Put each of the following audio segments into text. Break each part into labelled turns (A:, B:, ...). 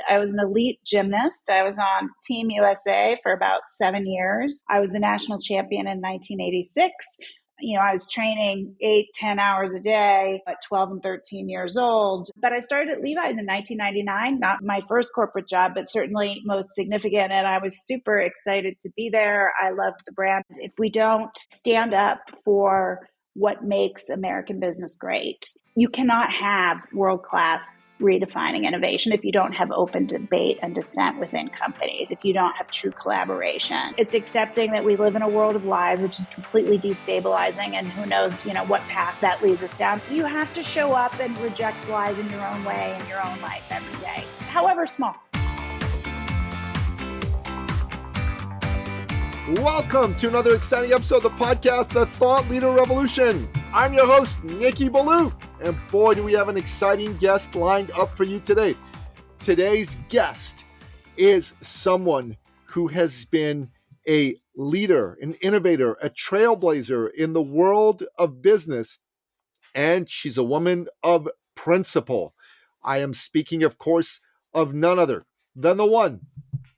A: I was an elite gymnast. I was on Team USA for about 7 years. I was the national champion in 1986. I was training 8, 10 hours a day at 12 and 13 years old. But I started at Levi's in 1999, not my first corporate job, but certainly most significant. And I was super excited to be there. I loved the brand. If we don't stand up for what makes American business great, you cannot have world-class redefining innovation if you don't have open debate and dissent within companies, if you don't have true collaboration. It's accepting that we live in a world of lies, which is completely destabilizing, and who knows, what path that leads us down. You have to show up and reject lies in your own way in your own life every day, however small.
B: Welcome to another exciting episode of the podcast, The Thought Leader Revolution. I'm your host, Nikki Ballou, and boy, do we have an exciting guest lined up for you today. Today's guest is someone who has been a leader, an innovator, a trailblazer in the world of business, and she's a woman of principle. I am speaking, of course, of none other than the one,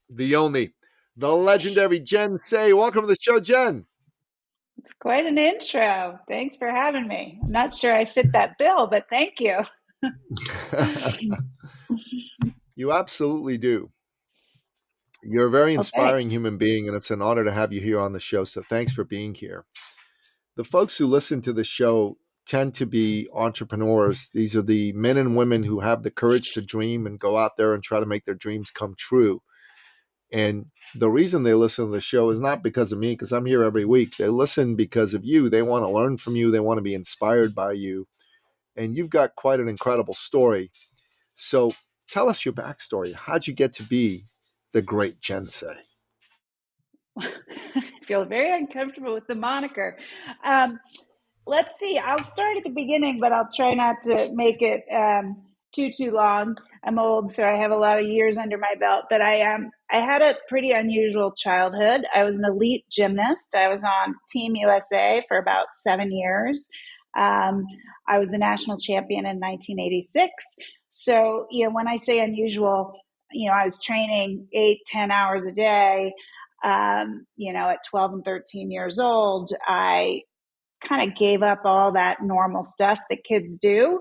B: the only, the legendary Jen Say. Welcome to the show, Jen.
A: It's quite an intro. Thanks for having me. I'm not sure I fit that bill, but thank you.
B: You absolutely do. You're a very inspiring human being, and it's an honor to have you here on the show. So thanks for being here. The folks who listen to the show tend to be entrepreneurs. These are the men and women who have the courage to dream and go out there and try to make their dreams come true. And the reason they listen to the show is not because of me, because I'm here every week. They listen because of you. They want to learn from you. They want to be inspired by you. And you've got quite an incredible story. So tell us your backstory. How'd you get to be the great Jen Say?
A: I feel very uncomfortable with the moniker. Let's see. I'll start at the beginning, but I'll try not to make it too long. I'm old, so I have a lot of years under my belt, but I had a pretty unusual childhood. I was an elite gymnast. I was on Team USA for about 7 years. I was the national champion in 1986. So, when I say unusual, I was training 8, 10 hours a day. At 12 and 13 years old, I kind of gave up all that normal stuff that kids do,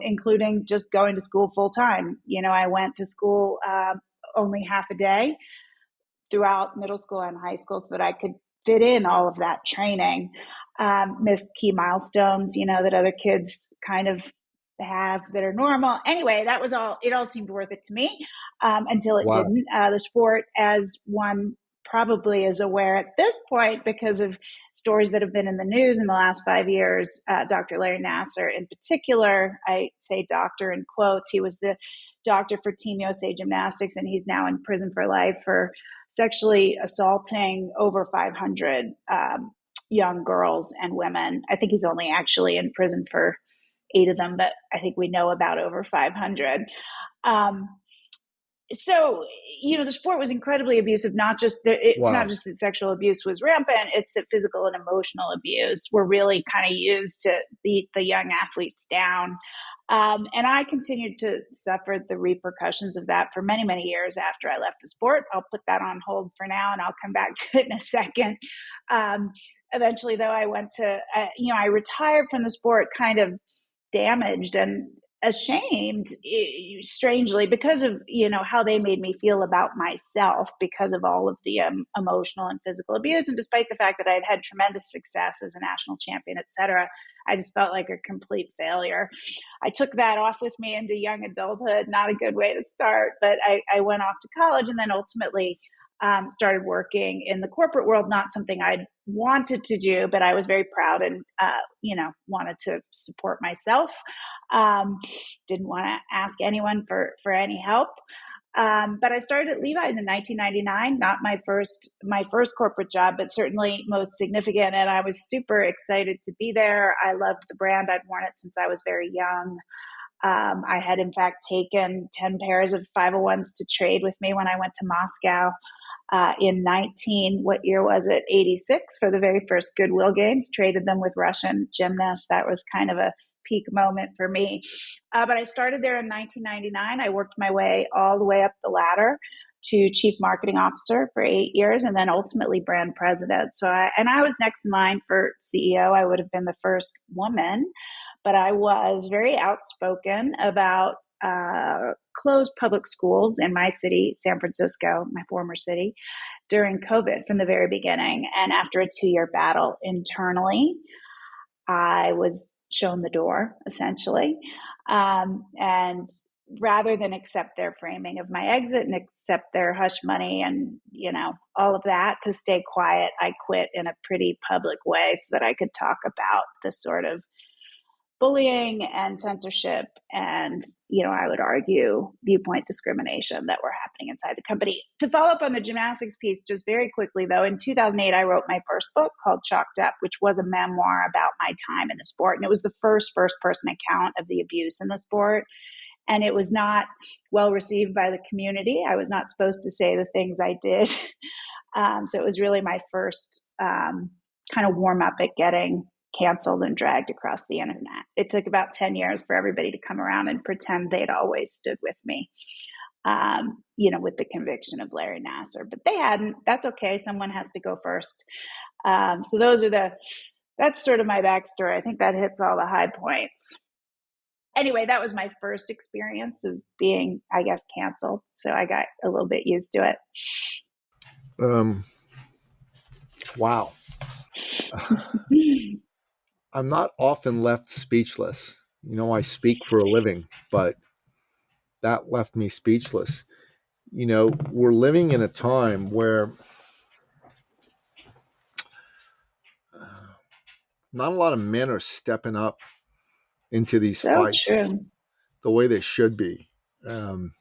A: including just going to school full time. I went to school only half a day throughout middle school and high school so that I could fit in all of that training, missed key milestones, that other kids kind of have that are normal. Anyway, that was all. It all seemed worth it to me until it didn't. The sport, as one probably is aware at this point because of stories that have been in the news in the last 5 years, Dr. Larry Nassar in particular, I say doctor in quotes, he was the doctor for Team USA Gymnastics, and he's now in prison for life for sexually assaulting over 500 young girls and women. I think he's only actually in prison for 8 of them, but I think we know about over 500. So, the sport was incredibly abusive. Not just not just that sexual abuse was rampant; it's that physical and emotional abuse were really kind of used to beat the young athletes down. And I continued to suffer the repercussions of that for many, many years after I left the sport. I'll put that on hold for now, and I'll come back to it in a second. Eventually, though, I went to, I retired from the sport kind of damaged and ashamed, strangely, because of, how they made me feel about myself because of all of the emotional and physical abuse. And despite the fact that I had had tremendous success as a national champion, et cetera, I just felt like a complete failure. I took that off with me into young adulthood. Not a good way to start, but I went off to college and then ultimately started working in the corporate world, not something I'd wanted to do, but I was very proud and, wanted to support myself. Didn't want to ask anyone for any help. But I started at Levi's in 1999, not my first corporate job, but certainly most significant. And I was super excited to be there. I loved the brand. I'd worn it since I was very young. I had, in fact, taken 10 pairs of 501s to trade with me when I went to Moscow in what year was it? 86 for the very first Goodwill Games, traded them with Russian gymnasts. That was kind of a peak moment for me. But I started there in 1999. I worked my way all the way up the ladder to chief marketing officer for 8 years, and then ultimately brand president. I was next in line for CEO. I would have been the first woman, but I was very outspoken about closed public schools in my city, San Francisco, my former city, during COVID from the very beginning. And after a 2-year battle internally, I was shown the door, essentially. And rather than accept their framing of my exit and accept their hush money and, all of that, to stay quiet, I quit in a pretty public way so that I could talk about the sort of bullying and censorship and, I would argue viewpoint discrimination that were happening inside the company. To follow up on the gymnastics piece, just very quickly though, in 2008, I wrote my first book called Chalked Up, which was a memoir about my time in the sport. And it was the first person account of the abuse in the sport. And it was not well received by the community. I was not supposed to say the things I did. So it was really my first kind of warm up at getting canceled and dragged across the internet. It took about 10 years for everybody to come around and pretend they'd always stood with me, with the conviction of Larry Nassar. But they hadn't. That's okay. Someone has to go first. So that's sort of my backstory. I think that hits all the high points. Anyway, that was my first experience of being, I guess, canceled. So I got a little bit used to it.
B: Wow. I'm not often left speechless. I speak for a living, but that left me speechless. We're living in a time where not a lot of men are stepping up into these fights the way they should be. And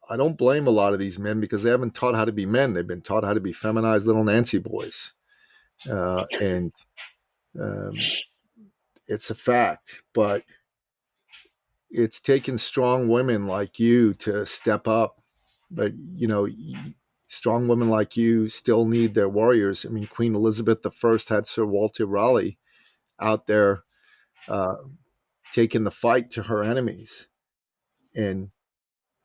B: I don't blame a lot of these men because they haven't taught how to be men. They've been taught how to be feminized little Nancy boys. It's a fact, but it's taken strong women like you to step up. But, strong women like you still need their warriors. I mean, Queen Elizabeth I had Sir Walter Raleigh out there taking the fight to her enemies. And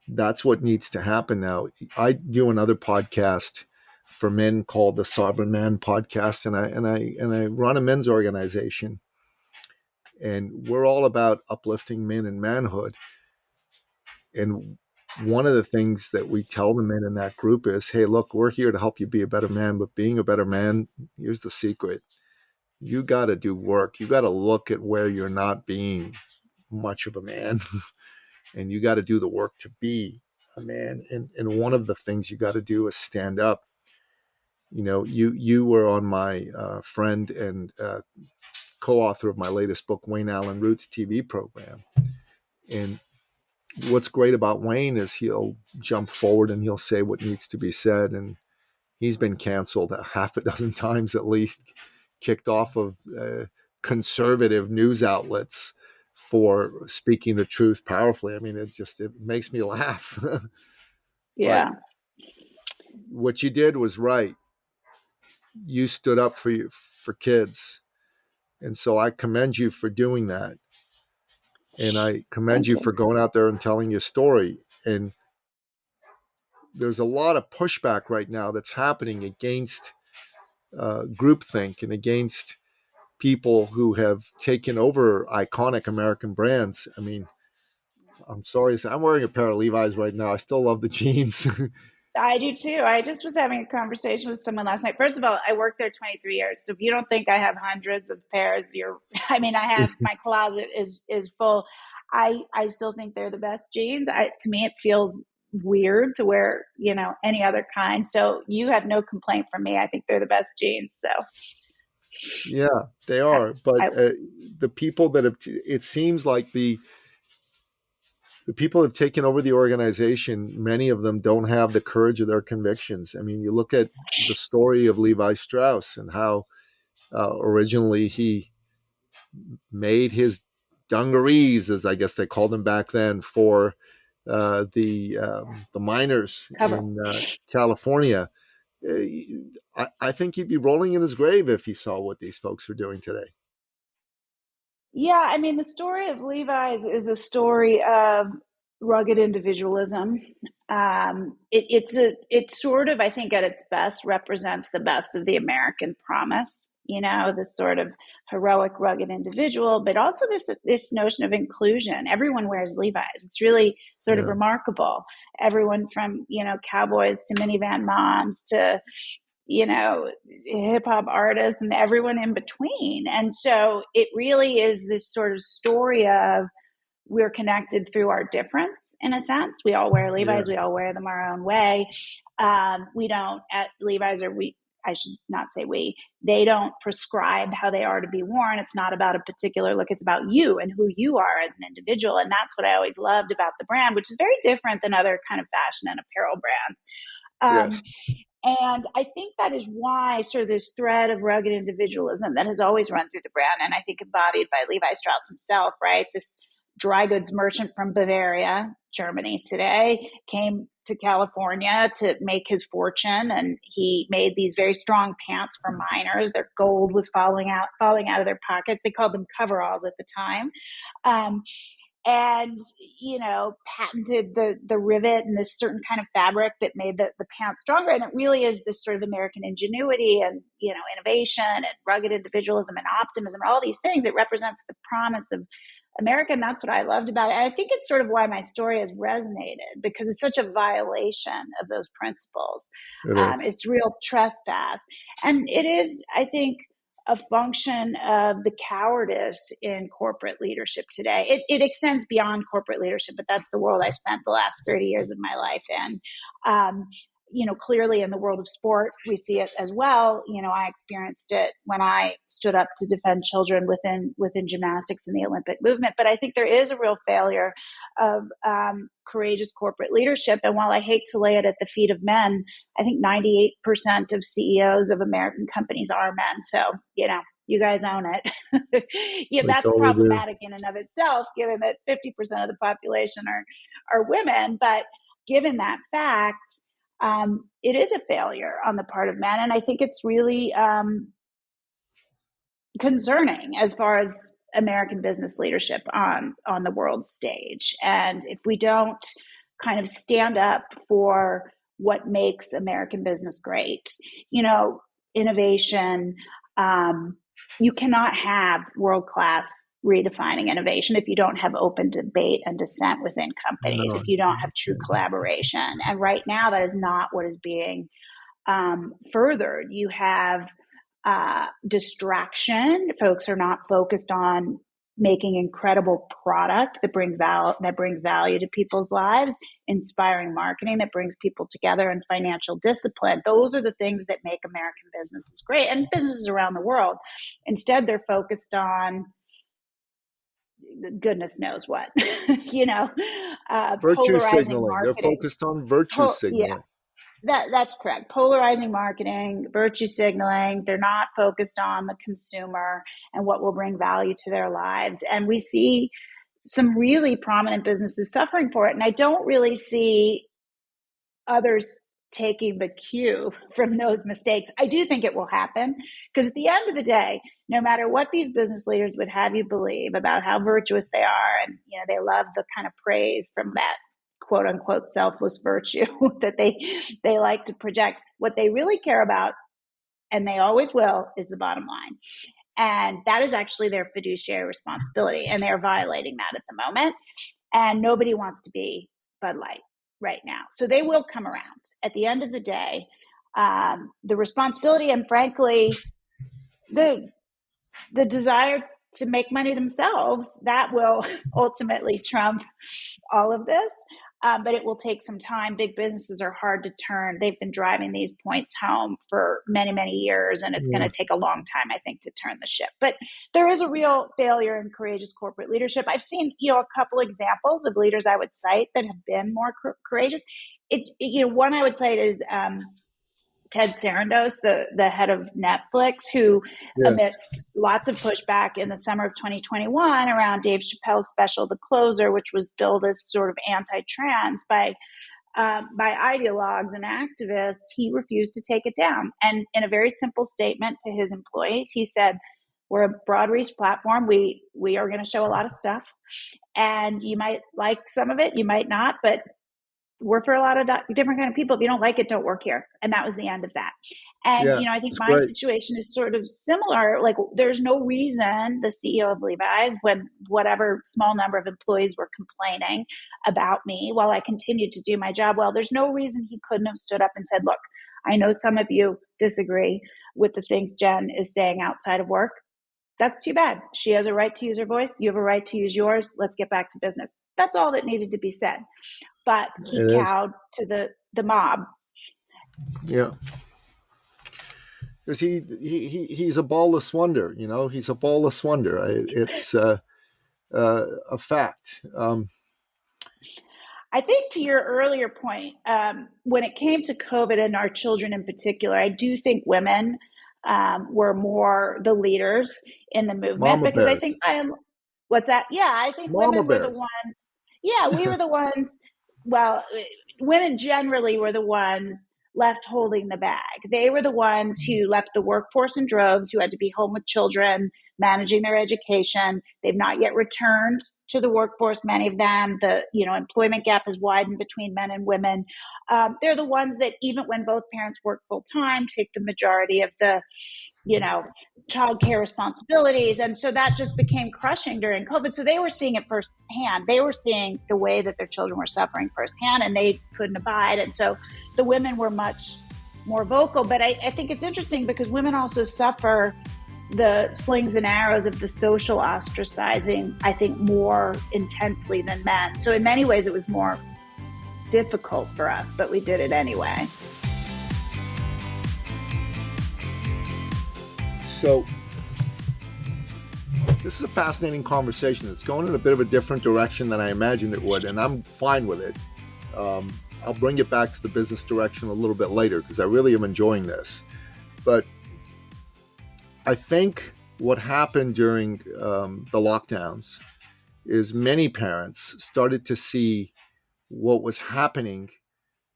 B: that's what needs to happen now. I do another podcast for men called the Sovereign Man Podcast, and I run a men's organization. And we're all about uplifting men and manhood. And one of the things that we tell the men in that group is, hey, look, we're here to help you be a better man, but being a better man, here's the secret. You got to do work. You got to look at where you're not being much of a man and you got to do the work to be a man. And one of the things you got to do is stand up. You were on my friend and co-author of my latest book, Wayne Allen Roots TV program. And what's great about Wayne is he'll jump forward and he'll say what needs to be said. And he's been canceled a half a dozen times at least, kicked off of conservative news outlets for speaking the truth powerfully. I mean, it makes me laugh.
A: Yeah.
B: But what you did was right. You stood up for kids. And so I commend you for doing that. And I commend you for going out there and telling your story. And there's a lot of pushback right now that's happening against groupthink and against people who have taken over iconic American brands. I mean, I'm sorry to say, I'm wearing a pair of Levi's right now. I still love the jeans.
A: I do too. I just was having a conversation with someone last night. First of all, I worked there 23 years. So if you don't think I have hundreds of pairs, I have, my closet is full. I still think they're the best jeans. To me, it feels weird to wear, any other kind. So you have no complaint from me. I think they're the best jeans. So
B: yeah, they are. But the people that have, it seems like the people have taken over the organization, many of them don't have the courage of their convictions. I mean, you look at the story of Levi Strauss and how originally he made his dungarees, as I guess they called them back then, for the miners in California. I think he'd be rolling in his grave if he saw what these folks are doing today.
A: Yeah, I mean, the story of Levi's is a story of rugged individualism. It's sort of, I think, at its best, represents the best of the American promise. You know, this sort of heroic, rugged individual, but also this notion of inclusion. Everyone wears Levi's. It's really sort of
B: Yeah.
A: remarkable. Everyone from cowboys to minivan moms to hip hop artists and everyone in between. And so it really is this sort of story of we're connected through our difference in a sense. We all wear
B: Yeah.
A: Levi's, we all wear them our own way. We don't at Levi's, or I should not say we, they don't prescribe how they are to be worn. It's not about a particular look. It's about you and who you are as an individual. And that's what I always loved about the brand, which is very different than other kind of fashion and apparel brands.
B: Yes.
A: And I think that is why sort of this thread of rugged individualism that has always run through the brand, and I think embodied by Levi Strauss himself, right? This dry goods merchant from Bavaria, Germany today, came to California to make his fortune, and he made these very strong pants for miners. Their gold was falling out of their pockets. They called them coveralls at the time. Um, and patented the rivet and this certain kind of fabric that made the pants stronger. And it really is this sort of American ingenuity and innovation and rugged individualism and optimism and all these things. It represents the promise of America, and that's what I loved about it. And I think it's sort of why my story has resonated, because it's such a violation of those principles.
B: It is.
A: It's real trespass, and it is, I think, a function of the cowardice in corporate leadership today. It extends beyond corporate leadership, but that's the world I spent the last 30 years of my life in. Clearly in the world of sport, we see it as well. I experienced it when I stood up to defend children within gymnastics and the Olympic movement. But I think there is a real failure of courageous corporate leadership. And while I hate to lay it at the feet of men, I think 98% of CEOs of American companies are men. So, you guys own it.
B: We
A: That's
B: totally do.
A: problematic in and of itself, given that 50% of the population are women. But given that fact, it is a failure on the part of men. And I think it's really concerning as far as American business leadership on the world stage. And if we don't kind of stand up for what makes American business great, innovation, you cannot have world-class redefining innovation if you don't have open debate and dissent within companies,
B: No.
A: if you don't have true collaboration. And right now, that is not what is being furthered. You have distraction. Folks are not focused on making incredible product that brings value to people's lives, inspiring marketing that brings people together, and financial discipline. Those are the things that make American businesses great, and businesses around the world. Instead, they're focused on goodness knows what,
B: Virtue
A: polarizing
B: signaling. They're
A: marketing.
B: focused on virtue
A: Yeah,
B: signaling.
A: that's correct. Polarizing marketing, virtue signaling. They're not focused on the consumer and what will bring value to their lives. And we see some really prominent businesses suffering for it. And I don't really see others taking the cue from those mistakes. I do think it will happen, because at the end of the day, no matter what these business leaders would have you believe about how virtuous they are, and they love the kind of praise from that quote unquote selfless virtue that they like to project, what they really care about, and they always will, is the bottom line. And that is actually their fiduciary responsibility, and they're violating that at the moment. And nobody wants to be Bud Light right now. So they will come around. At the end of the day, the responsibility and, frankly, the desire to make money themselves, that will ultimately trump all of this. But it will take some time. Big businesses are hard to turn. They've been driving these points home for many, many years, and it's going to take a long time, I think, to turn the ship. But there is a real failure in courageous corporate leadership. I've seen, a couple examples of leaders I would cite that have been more courageous. One I would cite is Ted Sarandos, the head of Netflix, who,
B: Yes.
A: amidst lots of pushback in the summer of 2021 around Dave Chappelle's special, The Closer, which was billed as sort of anti-trans by ideologues and activists, he refused to take it down. And in a very simple statement to his employees, he said, we're a broad reach platform. We are going to show a lot of stuff, and you might like some of it, you might not, but we're for a lot of different kind of people. If you don't like it, don't work here. And that was the end of that. And,
B: Yeah,
A: I think
B: it's
A: my
B: great.
A: situation is sort of similar. Like, there's no reason the CEO of Levi's, when whatever small number of employees were complaining about me while I continued to do my job well, there's no reason he couldn't have stood up and said, look, I know some of you disagree with the things Jen is saying outside of work. That's too bad. She has a right to use her voice. You have a right to use yours. Let's get back to business. That's all that needed to be said. But he
B: It is.
A: cowed to the mob.
B: Yeah. Because he's a ballless wonder, he's a ballless wonder. It's a fact.
A: I think, to your earlier point, when it came to COVID and our children in particular, I do think women were more the leaders in the movement,
B: Mama
A: because I
B: bears.
A: think what's that? Yeah, I think
B: Mama
A: women were the
B: bears.
A: ones. Yeah, we were the ones. Well, women generally were the ones left holding the bag. They were the ones who left the workforce in droves, who had to be home with children, managing their education. They've not yet returned to the workforce, many of them. The employment gap has widened between men and women. They're the ones that, even when both parents work full time, take the majority of the childcare responsibilities. And so that just became crushing during COVID. So they were seeing it firsthand. They were seeing the way that their children were suffering firsthand, and they couldn't abide. And so the women were much more vocal. But I think it's interesting, because women also suffer the slings and arrows of the social ostracizing, I think, more intensely than men. So in many ways, it was more difficult for us, but we did it anyway.
B: So this is a fascinating conversation. It's going in a bit of a different direction than I imagined it would, and I'm fine with it. I'll bring it back to the business direction a little bit later, because I really am enjoying this. But I think what happened during the lockdowns is many parents started to see what was happening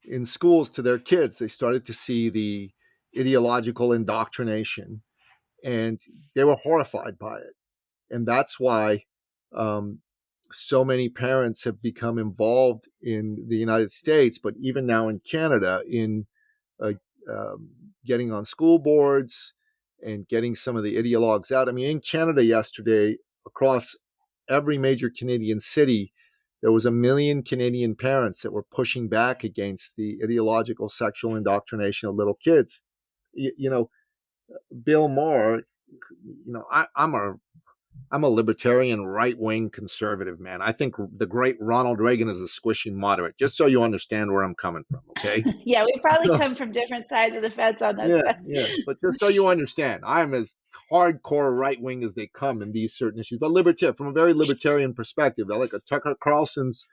B: in schools to their kids. They started to see the ideological indoctrination, and they were horrified by it. And that's why so many parents have become involved in the United States, but even now in Canada, in uh, getting on school boards and getting some of the ideologues out. I mean, in Canada yesterday, across every major Canadian city, there was 1 million Canadian parents that were pushing back against the ideological sexual indoctrination of little kids. Bill Maher, I'm a libertarian, right-wing conservative, man. I think the great Ronald Reagan is a squishy moderate, just so you understand where I'm coming from, okay?
A: Yeah, we probably come from different sides of the fence on this.
B: Yeah, yeah. But just so you understand, I'm as hardcore right-wing as they come in these certain issues. But libertarian, from a very libertarian perspective, I like Tucker Carlson's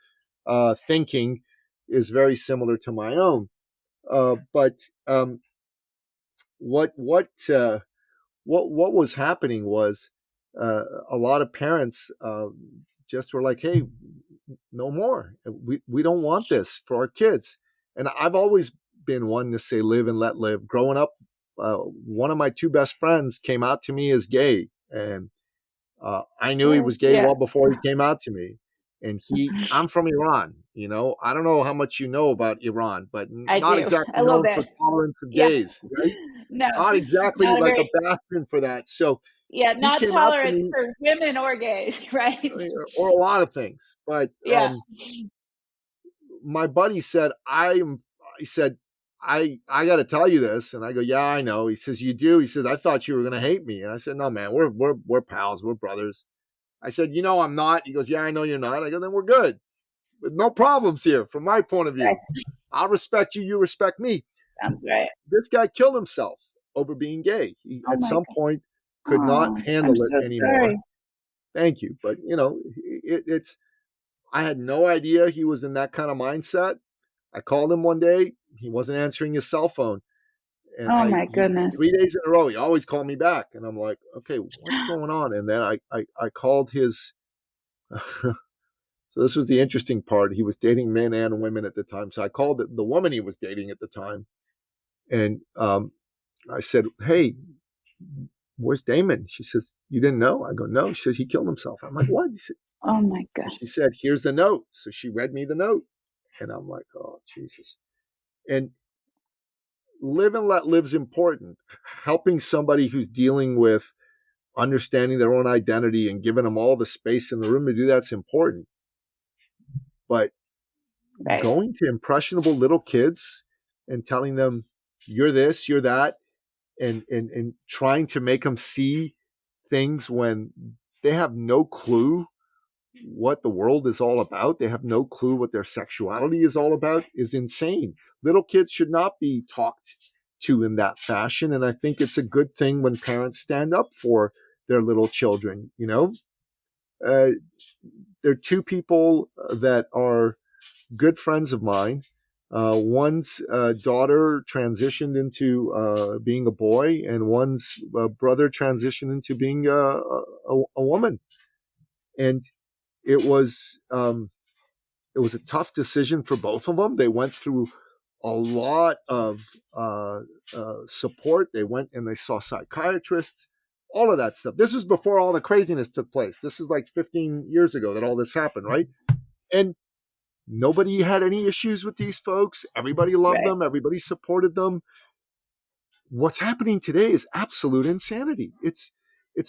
B: thinking is very similar to my own. But what was happening was a lot of parents just were like, "Hey, no more. We don't want this for our kids." And I've always been one to say, "Live and let live." Growing up, one of my two best friends came out to me as gay, and I knew he was gay
A: Yeah,
B: well before he came out to me. And I'm from Iran. I don't know how much you know about Iran, but
A: I
B: not
A: do
B: exactly
A: a little
B: known
A: bit.
B: for tolerance of
A: Yeah,
B: gays, right?
A: no,
B: Not exactly
A: not a
B: like a
A: very,
B: bastion for that. So
A: yeah,
B: he
A: not
B: came out to
A: tolerance
B: me,
A: for women or gays, right?
B: or a lot of things. But
A: Yeah.
B: my buddy said, he said, I got to tell you this. And I go, yeah, I know. He says, you do? He says, I thought you were going to hate me. And I said, no, man, we're pals. We're brothers. I said, I'm not. He goes, yeah, I know you're not. I go, then we're good. But no problems here from my point of
A: Right.
B: view. I'll respect you. You respect me.
A: Sounds right.
B: This guy killed himself over being gay. He,
A: Oh
B: at
A: my
B: some
A: God.
B: point, could not
A: Oh, I'm
B: handle it
A: so
B: anymore.
A: sorry.
B: Thank you. But, I had no idea he was in that kind of mindset. I called him one day. He wasn't answering his cell phone. And
A: Oh my goodness.
B: 3 days in a row, he always called me back. And I'm like, okay, what's going on? And then I called his, so this was the interesting part. He was dating men and women at the time. So I called the woman he was dating at the time. And I said, hey, where's Damon? She says, you didn't know? I go, no. She says, he killed himself. I'm like, what?
A: Oh my God.
B: She said, here's the note. So she read me the note. And I'm like, oh, Jesus. And live and let live's important. Helping somebody who's dealing with understanding their own identity and giving them all the space in the room to do that's important. But
A: Right.
B: going to impressionable little kids and telling them, you're this, you're that, and trying to make them see things when they have no clue what the world is all about, they have no clue what their sexuality is all about, is insane. Little kids should not be talked to in that fashion. And I think it's a good thing when parents stand up for their little children. You know, there are two people that are good friends of mine. One's daughter transitioned into being a boy, and one's brother transitioned into being a woman. And it was a tough decision for both of them. They went through a lot of support. They went and they saw psychiatrists, all of that stuff. This was before all the craziness took place. This is like 15 years ago that all this happened, right? And nobody had any issues with these folks. Everybody loved
A: Right.
B: them. Everybody supported them. What's happening today is absolute insanity. It's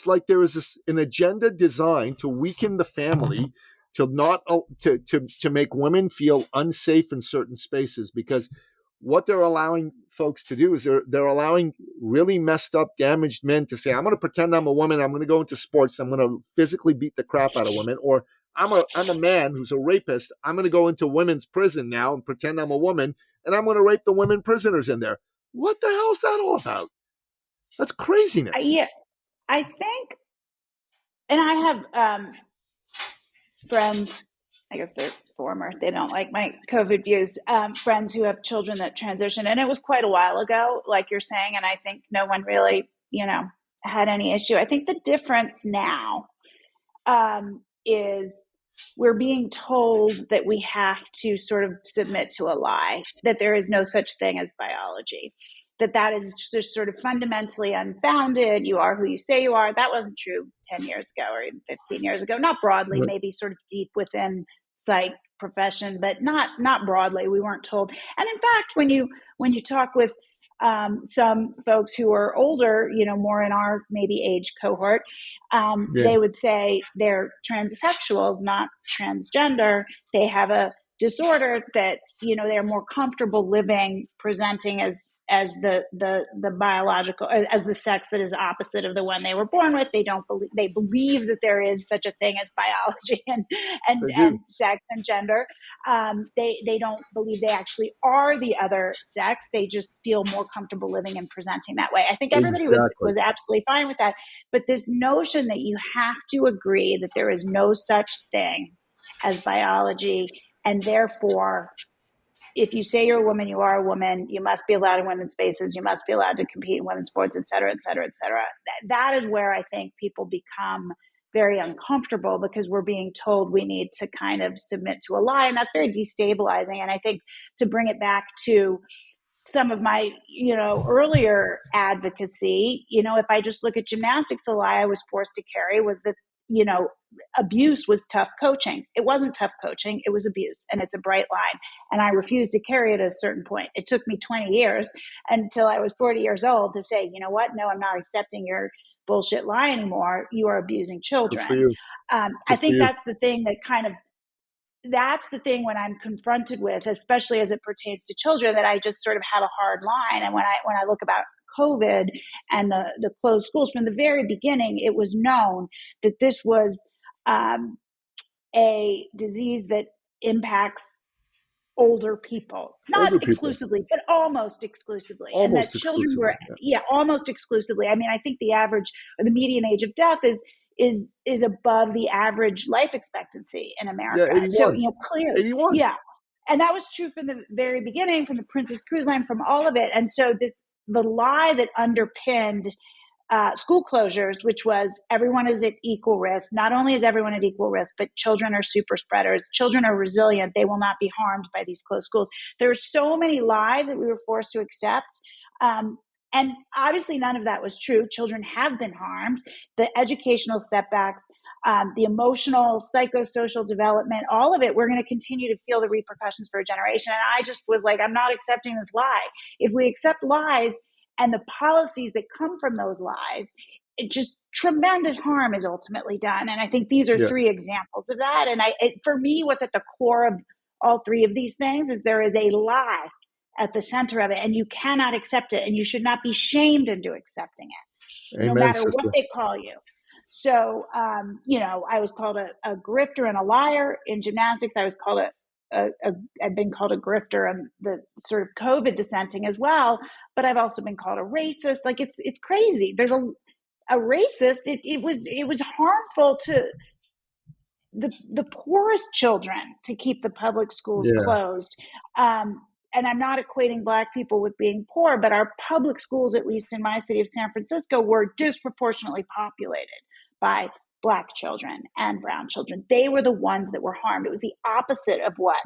B: like there is an agenda designed to weaken the family, to not to make women feel unsafe in certain spaces, because what they're allowing folks to do is they're allowing really messed up, damaged men to say, I'm going to pretend I'm a woman, I'm going to go into sports, I'm going to physically beat the crap out of women, or I'm a man who's a rapist, I'm going to go into women's prison now and pretend I'm a woman, and I'm going to rape the women prisoners in there. What the hell is that all about? That's craziness.
A: Yeah, I think, and I have friends, I guess they're former, they don't like my COVID views, friends who have children that transition. And it was quite a while ago, like you're saying, and I think no one really, had any issue. I think the difference now is we're being told that we have to sort of submit to a lie, that there is no such thing as biology, that is just sort of fundamentally unfounded. You are who you say you are. That wasn't true 10 years ago or even 15 years ago, not broadly, maybe sort of deep within psych profession, but not broadly. We weren't told. And in fact, when you talk with some folks who are older, more in our maybe age cohort,
B: Yeah,
A: they would say they're transsexuals, not transgender. They have a disorder that they're more comfortable living, presenting as the biological, as the sex that is opposite of the one they were born with. They believe that there is such a thing as biology and
B: they do.
A: and sex and gender. They don't believe they actually are the other sex. They just feel more comfortable living and presenting that way. I think everybody was
B: Exactly.
A: absolutely fine with that. But this notion that you have to agree that there is no such thing as biology, and therefore, if you say you're a woman, you are a woman, you must be allowed in women's spaces, you must be allowed to compete in women's sports, et cetera, et cetera, et cetera. That is where I think people become very uncomfortable, because we're being told we need to kind of submit to a lie. And that's very destabilizing. And I think, to bring it back to some of my, earlier advocacy, if I just look at gymnastics, the lie I was forced to carry was that, abuse was tough coaching. It wasn't tough coaching. It was abuse. And it's a bright line. And I refused to carry it at a certain point. It took me 20 years until I was 40 years old to say, you know what? No, I'm not accepting your bullshit lie anymore. You are abusing
B: Good for
A: children.
B: you.
A: I
B: Good for
A: think
B: you.
A: that's the thing when I'm confronted with, especially as it pertains to children, that I just sort of have a hard line. And when I look about COVID and the closed schools, from the very beginning, it was known that this was a disease that impacts older people, not
B: Older people,
A: exclusively, but almost exclusively. And that
B: almost
A: children were,
B: exclusively. Yeah,
A: yeah, almost exclusively. I mean, I think the average, or the median age of death is above the average life expectancy in
B: yeah,
A: America. So,
B: 81.
A: clearly,
B: 81.
A: yeah. And that was true from the very beginning, from the Princess Cruise Line, from all of it. And so the lie that underpinned school closures, which was everyone is at equal risk. Not only is everyone at equal risk, but children are super spreaders. Children are resilient. They will not be harmed by these closed schools. There are so many lies that we were forced to accept. And obviously, none of that was true. Children have been harmed. The educational setbacks, the emotional, psychosocial development, all of it, we're going to continue to feel the repercussions for a generation. And I just was like, I'm not accepting this lie. If we accept lies and the policies that come from those lies, it just tremendous harm is ultimately done. And I think these are
B: Yes.
A: three examples of that. And for me, what's at the core of all three of these things is there is a lie at the center of it, and you cannot accept it, and you should not be shamed into accepting it, no
B: Amen,
A: matter what
B: sister.
A: they call you. So, I was called a grifter and a liar in gymnastics. I was called I've been called a grifter and the sort of COVID dissenting as well, but I've also been called a racist. Like it's crazy. There's a racist. It was harmful to the poorest children to keep the public schools
B: Yeah.
A: closed. And I'm not equating Black people with being poor, but our public schools, at least in my city of San Francisco, were disproportionately populated by Black children and brown children. They were the ones that were harmed. It was the opposite of what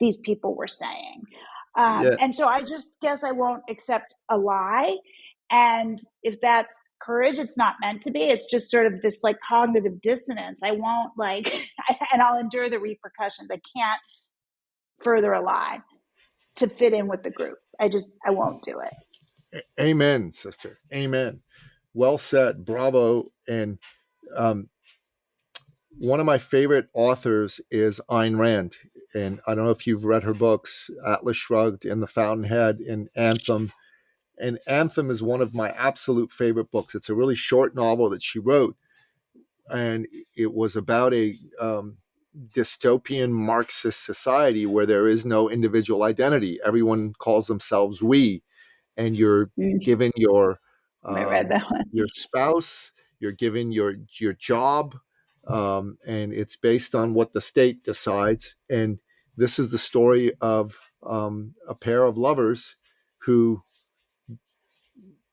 A: these people were saying.
B: Yeah.
A: And so I just guess I won't accept a lie. And if that's courage, it's not meant to be. It's just sort of this like cognitive dissonance. I won't like, and I'll endure the repercussions. I can't further a lie to fit in with the group. I won't do it.
B: Amen, sister. Amen. Well said. Bravo. And one of my favorite authors is Ayn Rand. And I don't know if you've read her books, Atlas Shrugged and The Fountainhead and Anthem. And Anthem is one of my absolute favorite books. It's a really short novel that she wrote. And it was about a dystopian Marxist society where there is no individual identity. Everyone calls themselves we. And you're given
A: I read that one.
B: your spouse, you're given your job, and it's based on what the state decides. And this is the story of a pair of lovers who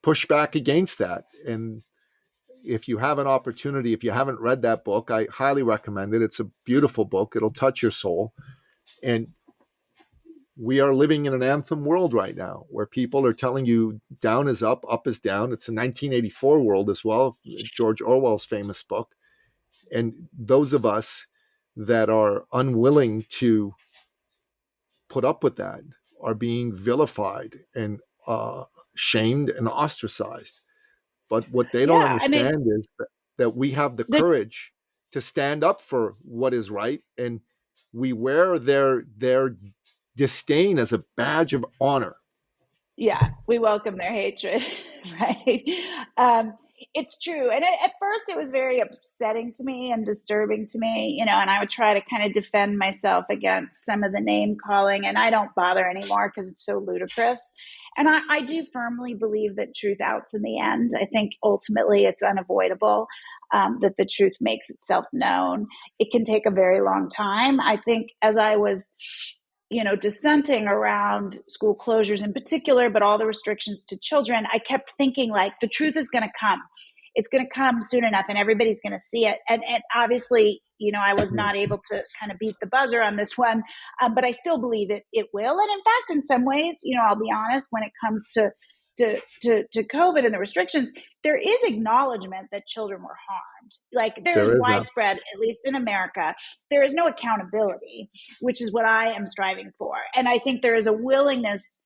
B: push back against that. And if you have an opportunity, if you haven't read that book, I highly recommend it. It's a beautiful book. It'll touch your soul. And we are living in an anthem world right now where people are telling you down is up is down. It's a 1984 world as well, George Orwell's famous book. And those of us that are unwilling to put up with that are being vilified and shamed and ostracized. But what they don't
A: Yeah, I mean,
B: understand is that we have the
A: the
B: courage to stand up for what is right, and we wear their disdain as a badge of honor.
A: yeah, we welcome their hatred, right? Um, it's true. And at first it was very upsetting to me and disturbing to me, and I would try to kind of defend myself against some of the name calling, and I don't bother anymore because it's so ludicrous. And I do firmly believe that truth outs in the end. I think ultimately it's unavoidable, that the truth makes itself known. It can take a very long time. I think as I was dissenting around school closures in particular, but all the restrictions to children, I kept thinking like the truth is going to come. It's going to come soon enough and everybody's going to see it. And obviously, I was not able to kind of beat the buzzer on this one, but I still believe it will. And in fact, in some ways, I'll be honest, when it comes to COVID and the restrictions, there is acknowledgement that children were harmed. Like there is
B: There is that.
A: widespread, at least in America, there is no accountability, which is what I am striving for. And I think there is a willingness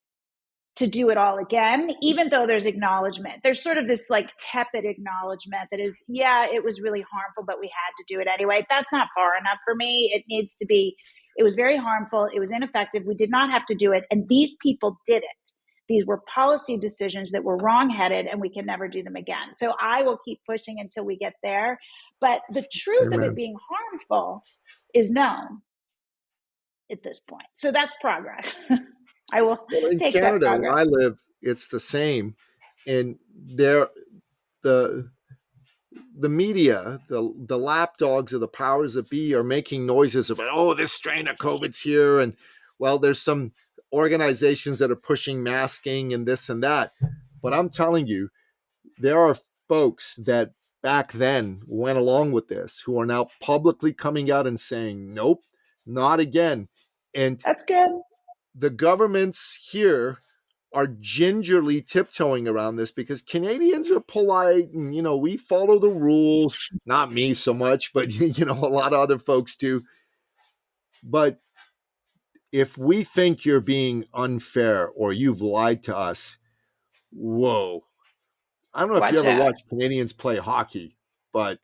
A: to do it all again, even though there's acknowledgement. There's sort of this like tepid acknowledgement that is, yeah, it was really harmful, but we had to do it anyway. That's not far enough for me. It needs to be, it was very harmful. It was ineffective. We did not have to do it. And these people did it. These were policy decisions that were wrongheaded and we can never do them again. So I will keep pushing until we get there. But the truth of it
B: Amen.
A: being harmful is known at this point. So that's progress. I will
B: Well, in
A: take that
B: Canada,
A: progress.
B: where I live, it's the same. And there, the the media, the lapdogs of the powers that be, are making noises about, oh, this strain of COVID's here, and well, there's some organizations that are pushing masking and this and that. But I'm telling you, there are folks that back then went along with this who are now publicly coming out and saying, nope, not again. And
A: That's good.
B: the governments here are gingerly tiptoeing around this because Canadians are polite and, we follow the rules. Not me so much, but, a lot of other folks do. But if we think you're being unfair or you've lied to us, whoa. I don't know if you
A: Watch
B: ever
A: out.
B: watched Canadians play hockey, but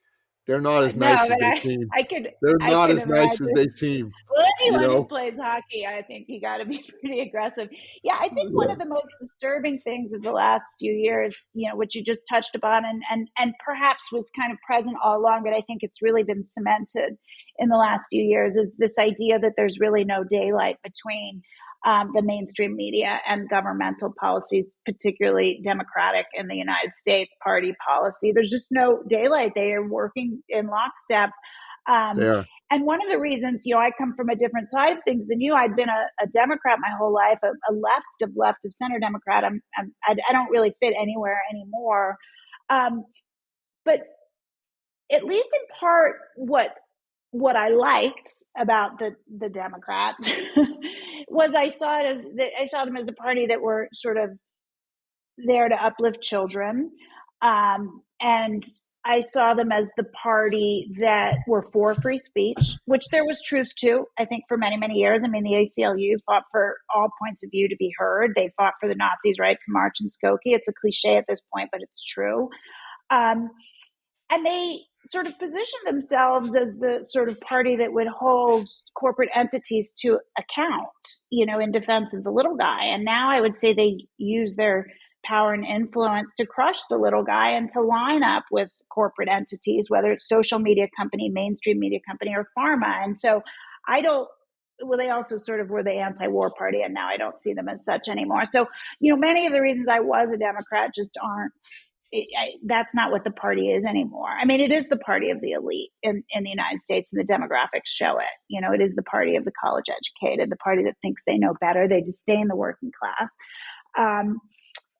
B: they're not as
A: No,
B: nice as
A: but
B: they seem.
A: I could,
B: They're
A: I
B: not
A: can
B: as nice as
A: imagine.
B: they seem,
A: Well,
B: you
A: anyone who
B: know?
A: plays hockey, I think you got to be pretty aggressive. Yeah, I think one
B: Yeah.
A: of the most disturbing things of the last few years, which you just touched upon, and perhaps was kind of present all along, but I think it's really been cemented in the last few years, is this idea that there's really no daylight between the mainstream media and governmental policies, particularly Democratic in the United States party policy. There's just no daylight. They are working in lockstep.
B: They
A: Um,
B: are.
A: and one of the reasons, I come from a different side of things than you. I'd been a Democrat my whole life, a left of center Democrat. I don't really fit anywhere anymore. But at least in part, what I liked about the Democrats was I saw them as the party that were sort of there to uplift children, and I saw them as the party that were for free speech, which there was truth to, I think, for many, many years. I mean, the ACLU fought for all points of view to be heard. They fought for the Nazis' right to march in Skokie. It's a cliche at this point, but it's true. Um, and they sort of positioned themselves as the sort of party that would hold corporate entities to account, in defense of the little guy. And now I would say they use their power and influence to crush the little guy and to line up with corporate entities, whether it's social media company, mainstream media company, or pharma. And so I don't, well, they also sort of were the anti-war party, and now I don't see them as such anymore. So, many of the reasons I was a Democrat just aren't, that's not what the party is anymore. I mean, it is the party of the elite in the United States, and the demographics show it. It is the party of the college educated, the party that thinks they know better. They disdain the working class.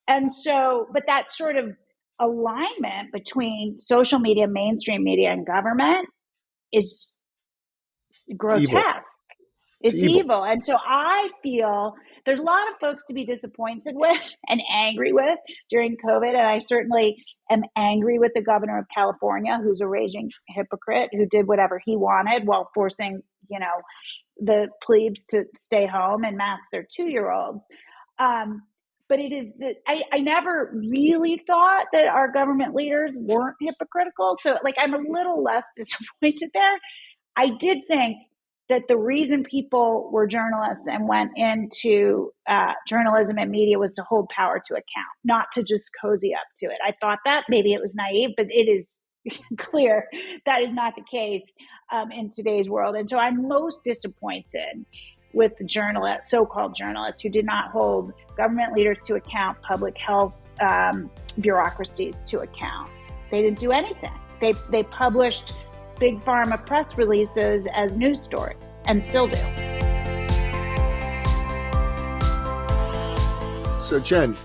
A: And so, but that sort of alignment between social media, mainstream media, and government is
B: It's evil.
A: grotesque.
B: It's
A: It's
B: evil.
A: evil. And so I feel there's a lot of folks to be disappointed with and angry with during COVID. And I certainly am angry with the governor of California, who's a raging hypocrite, who did whatever he wanted while forcing, the plebes to stay home and mask their 2-year-olds. But it is that I never really thought that our government leaders weren't hypocritical. So, I'm a little less disappointed there. I did think that the reason people were journalists and went into journalism and media was to hold power to account, not to just cozy up to it. I thought that maybe it was naive, but it is clear that is not the case in today's world. And so I'm most disappointed with the journalists, so-called journalists, who did not hold government leaders to account, public health bureaucracies to account. They didn't do anything. They published big pharma press releases as news stories, and still do.
B: So, Jen,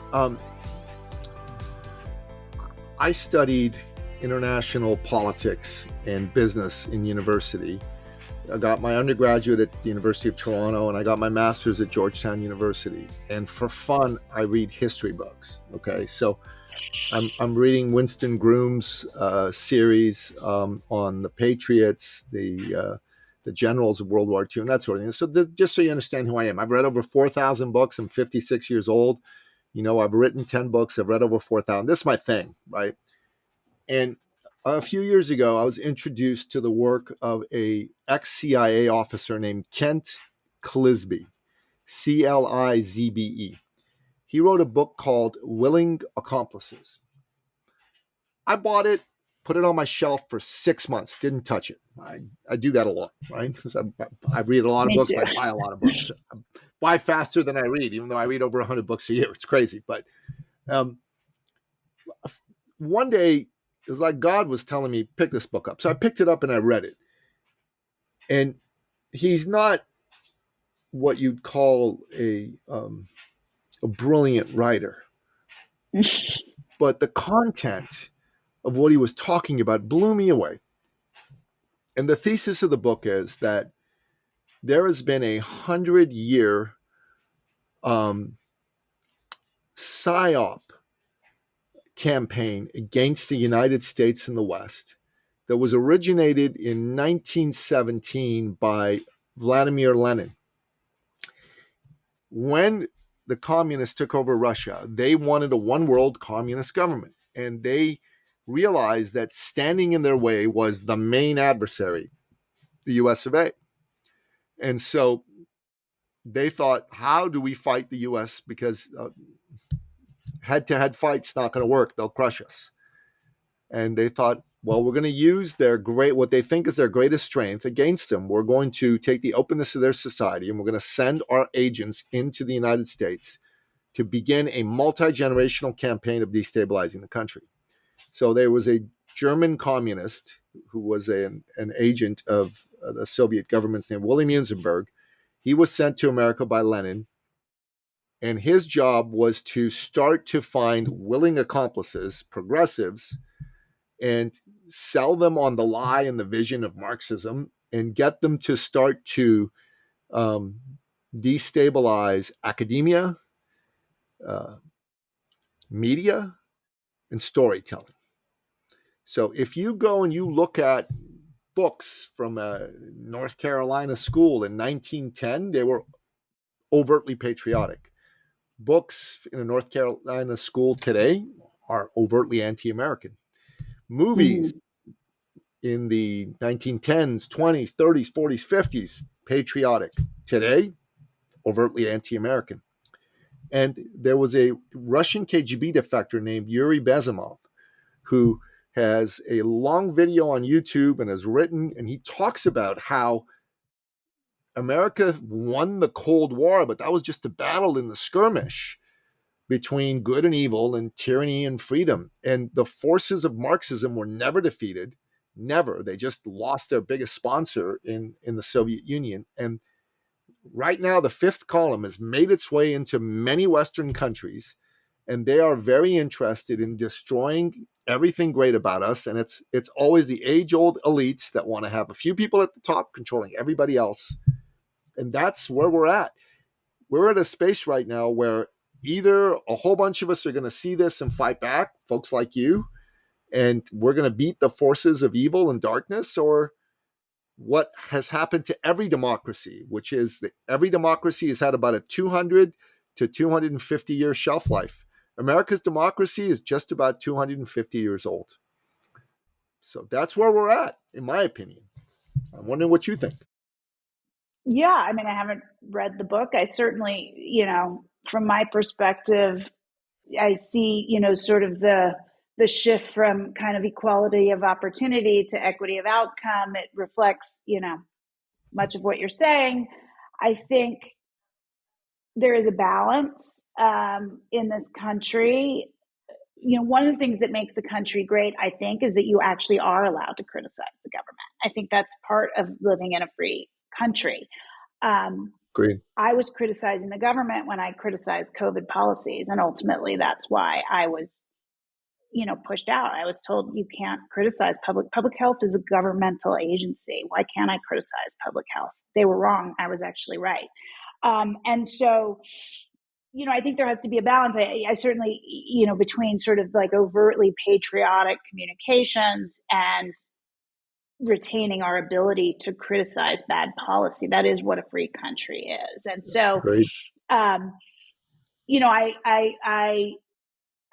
B: I studied international politics and business in university. I got my undergraduate at the University of Toronto, and I got my master's at Georgetown University. And for fun, I read history books. Okay, so I'm reading Winston Groom's series on the Patriots, the generals of World War II, and that sort of thing. So just so you understand who I am, I've read over 4,000 books. I'm 56 years old. I've written 10 books. I've read over 4,000. This is my thing, right? And a few years ago, I was introduced to the work of a ex-CIA officer named Kent Clisby, Clizbe. He wrote a book called Willing Accomplices. I bought it, put it on my shelf for 6 months, didn't touch it. I do that a lot, right? Because I read a lot of
A: Me
B: books,
A: too.
B: I buy a lot of books. I buy faster than I read, even though I read over 100 books a year. It's crazy. But one day, it was like God was telling me, pick this book up. So I picked it up and I read it. And he's not what you'd call a brilliant writer. But the content of what he was talking about blew me away. And the thesis of the book is that there has been 100-year psyop campaign against the United States and the West that was originated in 1917 by Vladimir Lenin. When the communists took over Russia, they wanted a one world communist government. And they realized that standing in their way was the main adversary, the US of A. And so they thought, how do we fight the US? Because head to head fight's not going to work. They'll crush us. And they thought, well, we're going to use what they think is their greatest strength against them. We're going to take the openness of their society and we're going to send our agents into the United States to begin a multi-generational campaign of destabilizing the country. So there was a German communist who was an agent of the Soviet government's named William Unzenberg. He was sent to America by Lenin, and his job was to start to find willing accomplices, progressives, and sell them on the lie and the vision of Marxism and get them to start to destabilize academia, media, and storytelling. So if you go and you look at books from a North Carolina school in 1910, they were overtly patriotic. Books in a North Carolina school today are overtly anti-American. Movies in the 1910s, 20s, 30s, 40s, 50s, patriotic. Today, overtly anti-American. And there was a Russian KGB defector named Yuri Bezimov who has a long video on YouTube and has written, and he talks about how America won the Cold War, but that was just a battle in the skirmish between good and evil and tyranny and freedom. And the forces of Marxism were never defeated, never. They just lost their biggest sponsor in the Soviet Union. And right now, the fifth column has made its way into many Western countries, and they are very interested in destroying everything great about us. And it's always the age-old elites that want to have a few people at the top controlling everybody else. And that's where we're at. We're at a space right now where either a whole bunch of us are going to see this and fight back, folks like you, and we're going to beat the forces of evil and darkness, or what has happened to every democracy, which is that every democracy has had about a 200 to 250 year shelf life. America's democracy is just about 250 years old. So that's where we're at, in my opinion. I'm wondering what you think.
A: Yeah, I mean, I haven't read the book. I certainly, from my perspective, I see, sort of the shift from kind of equality of opportunity to equity of outcome. It reflects, much of what you're saying. I think there is a balance in this country. One of the things that makes the country great, I think, is that you actually are allowed to criticize the government. I think that's part of living in a free country.
B: Agreed.
A: I was criticizing the government when I criticized COVID policies, and ultimately that's why I was, pushed out. I was told you can't criticize public health is a governmental agency. Why can't I criticize public health? They were wrong. I was actually right. And so, I think there has to be a balance. I certainly, between sort of like overtly patriotic communications and retaining our ability to criticize bad policy. That is what a free country is. And so, I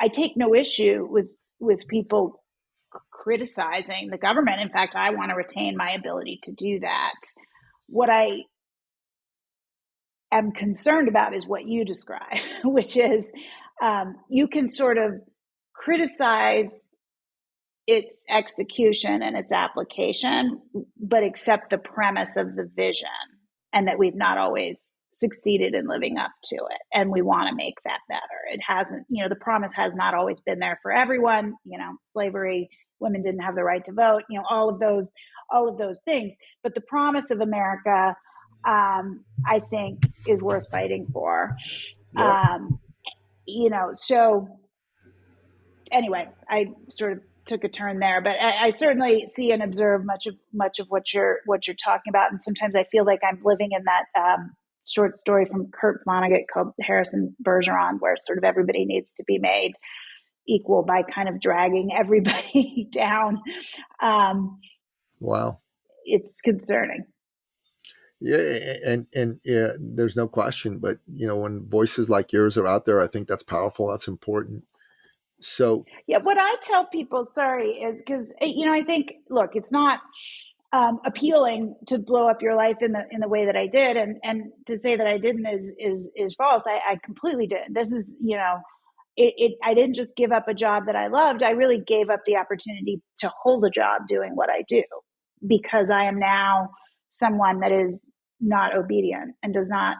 A: take no issue with people criticizing the government. In fact, I want to retain my ability to do that. What I am concerned about is what you describe, which is you can sort of criticize its execution and its application, but accept the premise of the vision and that we've not always succeeded in living up to it. And we want to make that better. It hasn't, the promise has not always been there for everyone, slavery, women didn't have the right to vote, all of those things. But the promise of America, I think is worth fighting for.
B: Yep.
A: So anyway, I sort of took a turn there, but I certainly see and observe much of what you're talking about, and sometimes I feel like I'm living in that short story from Kurt Vonnegut called Harrison Bergeron, where sort of everybody needs to be made equal by kind of dragging everybody down.
B: Wow.
A: It's concerning.
B: Yeah, and yeah, there's no question. But when voices like yours are out there, I think that's powerful. That's important. So
A: yeah, what I tell people, sorry, is because I think, look, it's not appealing to blow up your life in the way that I did, and to say that I didn't is false. I completely did. This is I didn't just give up a job that I loved. I really gave up the opportunity to hold a job doing what I do, because I am now someone that is not obedient and does not,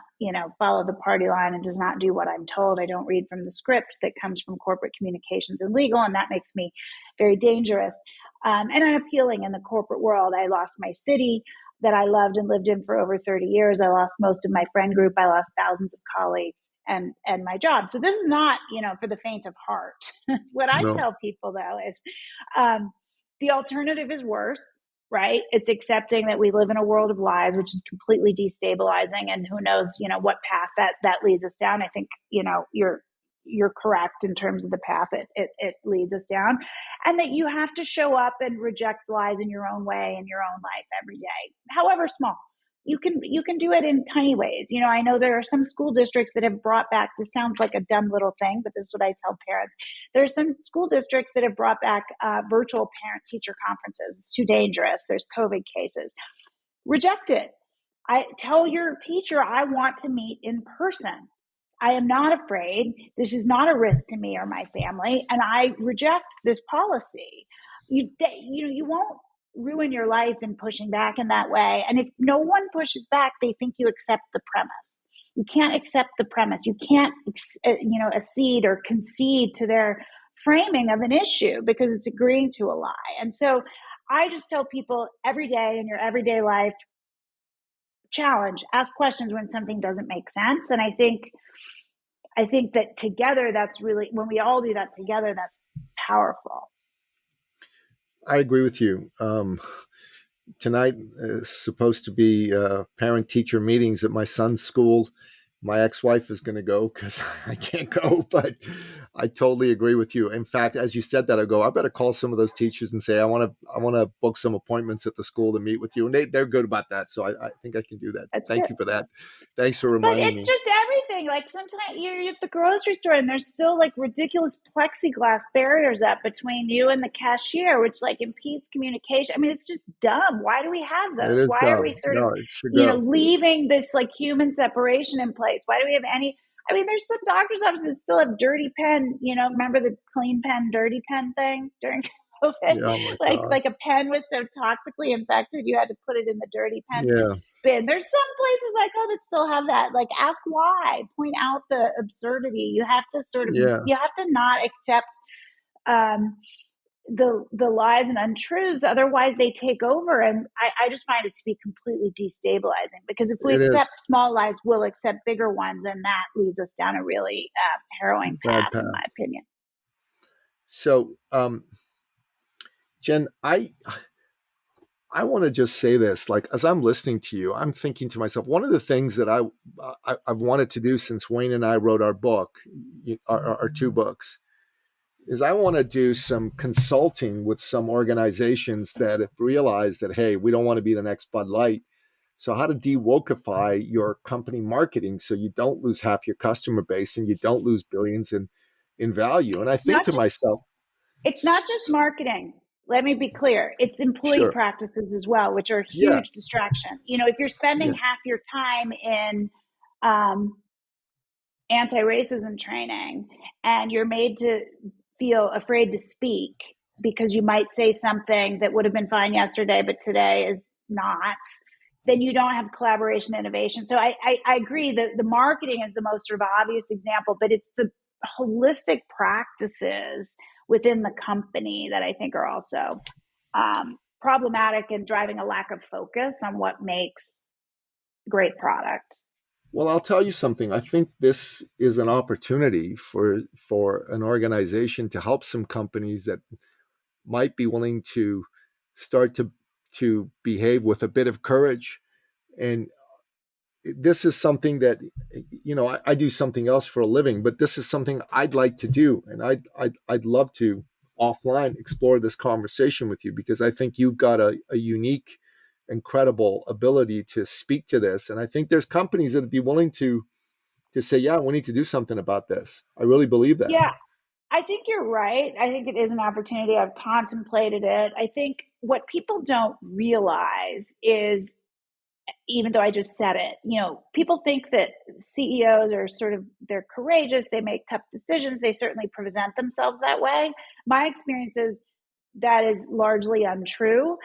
A: follow the party line and does not do what I'm told. I don't read from the script that comes from corporate communications and legal, and that makes me very dangerous and unappealing in the corporate world. I lost my city that I loved and lived in for over 30 years. I lost most of my friend group. I lost thousands of colleagues and my job. So this is not, for the faint of heart. What I
B: no,
A: tell people, though, is the alternative is worse, right? It's accepting that we live in a world of lies, which is completely destabilizing, and who knows, what path that leads us down. I think, you're correct in terms of the path it leads us down, and that you have to show up and reject lies in your own way in your own life every day, however small. You can do it in tiny ways. I know there are some school districts that have brought back, this sounds like a dumb little thing, but this is what I tell parents. There are some school districts that have brought back virtual parent teacher conferences. It's too dangerous. There's COVID cases. Reject it. I tell your teacher, I want to meet in person. I am not afraid. This is not a risk to me or my family, and I reject this policy. You won't ruin your life in pushing back in that way. And if no one pushes back, they think you accept the premise. You can't accept the premise. You can't, accede or concede to their framing of an issue, because it's agreeing to a lie. And so I just tell people every day in your everyday life, challenge, ask questions when something doesn't make sense. And I think that together, that's really, when we all do that together, that's powerful.
B: I agree with you. Tonight is supposed to be parent-teacher meetings at my son's school. My ex-wife is going to go because I can't go, but I totally agree with you. In fact, as you said that, I better call some of those teachers and say, I want to book some appointments at the school to meet with you. And they're good about that. So I think I can do that.
A: That's
B: Thank
A: good.
B: you for that. Thanks for
A: But
B: reminding
A: it's
B: me.
A: just everything. Like, sometimes you're at the grocery store and there's still like ridiculous plexiglass barriers up between you and the cashier, which like impedes communication. I mean, it's just dumb. Why do we have
B: It
A: those?
B: is
A: Why are we
B: dumb.
A: sort of,
B: No, it should go.
A: leaving this like human separation in place? Why do we have any? I mean, there's some doctor's offices that still have dirty pen. Remember the clean pen, dirty pen thing during COVID?
B: Yeah, oh my God.
A: Like a pen was so toxically infected, you had to put it in the dirty pen
B: Yeah,
A: bin. There's some places I go that still have that. Like, ask why, point out the absurdity. You have to
B: yeah,
A: you have to not accept um, the lies and untruths. Otherwise, they take over. And I just find it to be completely destabilizing, because if we
B: it is
A: accept small lies, we'll accept bigger ones. And that leads us down a really harrowing
B: bad
A: path, in
B: path.
A: my opinion.
B: So, Jen, I want to just say this, like, as I'm listening to you, I'm thinking to myself, one of the things that I've wanted to do since Wayne and I wrote our book, our two books, is I want to do some consulting with some organizations that have realized that, hey, we don't want to be the next Bud Light. So how to de-wokeify your company marketing so you don't lose half your customer base and you don't lose billions in value. And I think
A: Not
B: to myself,
A: It's not just marketing. Let me be clear. It's employee
B: sure,
A: practices as well, which are a
B: yeah,
A: huge distraction. If you're spending
B: yeah,
A: half your time in um, anti-racism training, and you're made to feel afraid to speak because you might say something that would have been fine yesterday, but today is not, then you don't have collaboration innovation. So I agree that the marketing is the most sort of obvious example, but it's the holistic practices within the company that I think are also problematic and driving a lack of focus on what makes great products.
B: Well, I'll tell you something. I think this is an opportunity for an organization to help some companies that might be willing to start to behave with a bit of courage and this is something that, I do something else for a living, but this is something I'd like to do, and I'd love to offline explore this conversation with you, because I think you've got a unique, incredible ability to speak to this, and I think there's companies that'd be willing to say, yeah, we need to do something about this. I really believe that.
A: Yeah, I think you're right. I think it is an opportunity. I've contemplated it. I think what people don't realize is, even though I just said it, people think that CEOs are they're courageous, they make tough decisions, they certainly present themselves that way. My experience is that is largely untrue.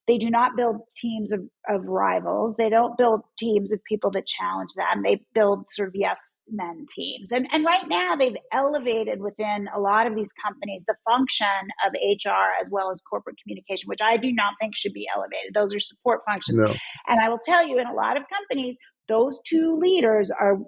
A: They do not build teams of rivals. They don't build teams of people that challenge them. They build sort of yes men teams. And right now they've elevated within a lot of these companies the function of HR as well as corporate communication, which I do not think should be elevated. Those are support functions.
B: No.
A: And I will tell you, in a lot of companies, those two leaders are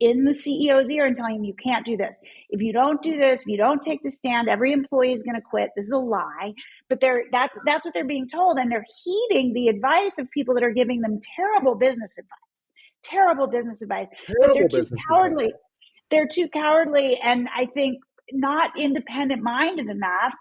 A: in the CEO's ear and telling him, you can't do this. If you don't do this, if you don't take the stand, every employee is going to quit. This is a lie. But that's what they're being told. And they're heeding the advice of people that are giving them terrible business advice, but they're
B: Terrible
A: too
B: business advice.
A: cowardly. They're too cowardly. And I think not independent minded enough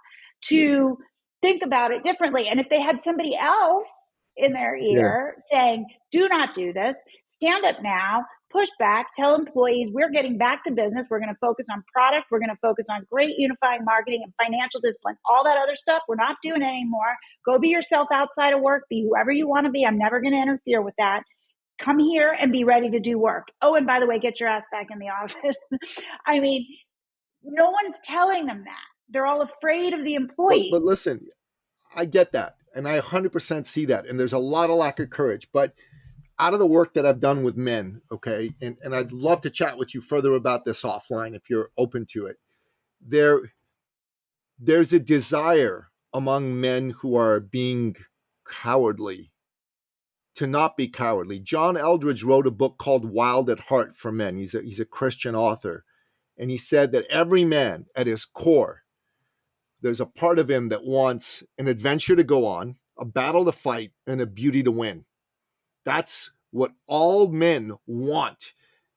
A: to think about it differently. And if they had somebody else in their
B: Yeah.
A: ear saying, do not do this, stand up now, push back, tell employees we're getting back to business. We're going to focus on product. We're going to focus on great unifying marketing and financial discipline. All that other stuff, we're not doing it anymore. Go be yourself outside of work. Be whoever you want to be. I'm never going to interfere with that. Come here and be ready to do work. Oh, and by the way, get your ass back in the office. I mean, no one's telling them that. They're all afraid of the
B: But
A: employees.
B: listen, I get that, and I 100% see that, and there's a lot of lack of courage. But out of the work that I've done with men, okay, and I'd love to chat with you further about this offline if you're open to it. There's a desire among men who are being cowardly to not be cowardly. John Eldridge wrote a book called Wild at Heart for Men. He's a Christian author, and he said that every man at his core, there's a part of him that wants an adventure to go on, a battle to fight, and a beauty to win. That's what all men want.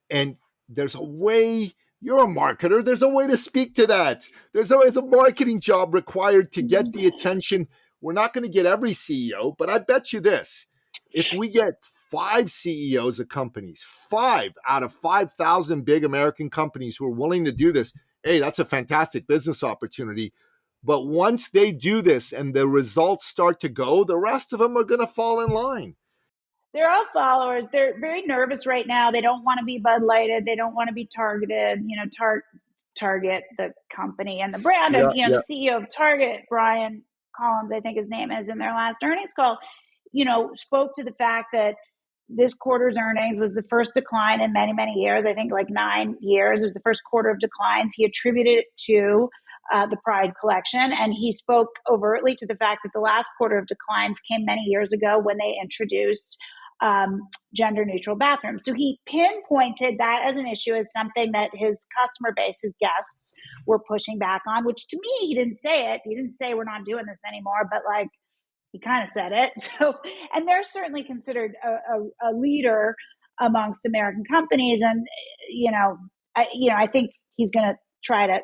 B: And there's a way, you're a marketer, there's a way to speak to that. There's always a marketing job required to get the attention. We're not going to get every CEO, but I bet you this. If we get 5 CEOs of companies, 5 out of 5,000 big American companies who are willing to do this, hey, that's a fantastic business opportunity. But once they do this and the results start to go, the rest of them are going to fall in line.
A: They're all followers. They're very nervous right now. They don't want to be Bud Lighted. They don't want to be targeted. Target the company and the brand.
B: Yeah,
A: And the
B: yeah.
A: CEO of Target, Brian Collins, I think his name is, in their last earnings call, spoke to the fact that this quarter's earnings was the first decline in many, many years. I think like 9 years. It was the first quarter of declines. He attributed it to the Pride collection. And he spoke overtly to the fact that the last quarter of declines came many years ago when they introduced gender neutral bathrooms. So he pinpointed that as an issue, as something that his customer base, his guests, were pushing back on, which to me, he didn't say it. He didn't say we're not doing this anymore, but like, he kind of said it. So, and they're certainly considered a leader amongst American companies. And, I think he's going to try to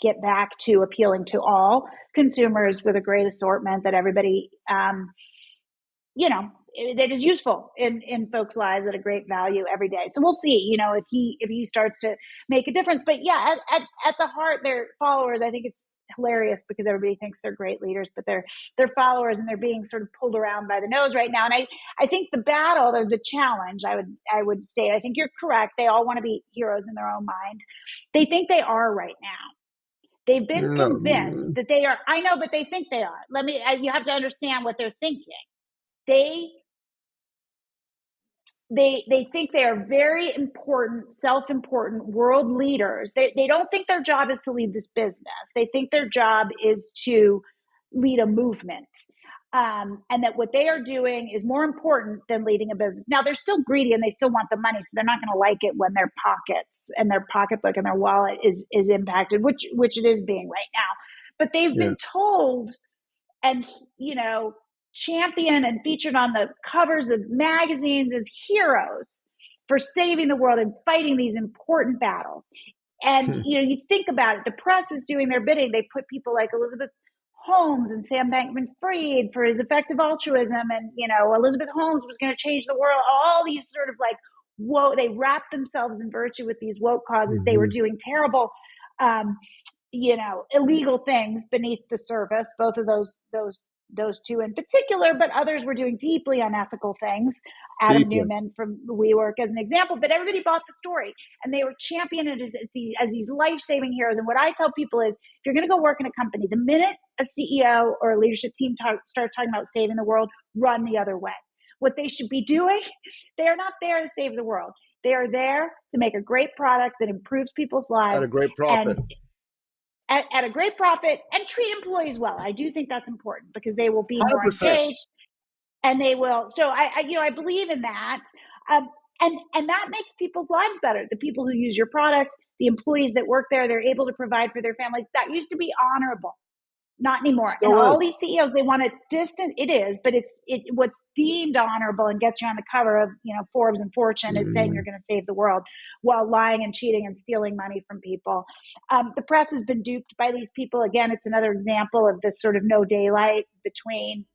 A: get back to appealing to all consumers with a great assortment that everybody, that is useful in folks' lives at a great value every day. So we'll see, if he starts to make a difference. But yeah, at the heart, they're followers. I think it's hilarious because everybody thinks they're great leaders, but they're followers, and they're being sort of pulled around by the nose right now. And I think the battle, or the challenge, I would state, I think you're correct. They all want to be heroes in their own mind. They think they are right now. They've been convinced
B: No.
A: that they are. I know, but they think they are. You have to understand what they're thinking. They they think they are very important, self-important world leaders. They don't think their job is to lead this business. They think their job is to lead a movement. And that what they are doing is more important than leading a business. Now, they're still greedy and they still want the money, so they're not going to like it when their pockets and their pocketbook and their wallet is impacted, which it is being right now. But they've
B: Yeah.
A: been told, and championed and featured on the covers of magazines as heroes for saving the world and fighting these important battles. And you think about it, the press is doing their bidding. They put people like Elizabeth Holmes and Sam Bankman-Fried for his effective altruism, and Elizabeth Holmes was going to change the world. All these sort of like they wrapped themselves in virtue with these woke causes. They were doing terrible, illegal things beneath the surface. Both of those two in particular, but others were doing deeply unethical things. Adam Newman from WeWork as an example, but everybody bought the story and they were championed as these life-saving heroes. And what I tell people is, if you're going to go work in a company, the minute a CEO or a leadership team start talking about saving the world, run the other way. What they should be doing, they are not there to save the world. They are there to make a great product that improves people's lives
B: at a great profit.
A: And at a great profit, and treat employees well. I do think that's important because they will be 100%. More engaged, and they will. So I believe in that, and that makes people's lives better. The people who use your product, the employees that work there, they're able to provide for their families. That used to be honorable. Not anymore.
B: Still
A: and
B: is.
A: All these CEOs, they want to distance. It is, but it's what's deemed honorable and gets you on the cover of Forbes and Fortune is saying you're going to save the world while lying and cheating and stealing money from people. The press has been duped by these people. Again, it's another example of this sort of no daylight between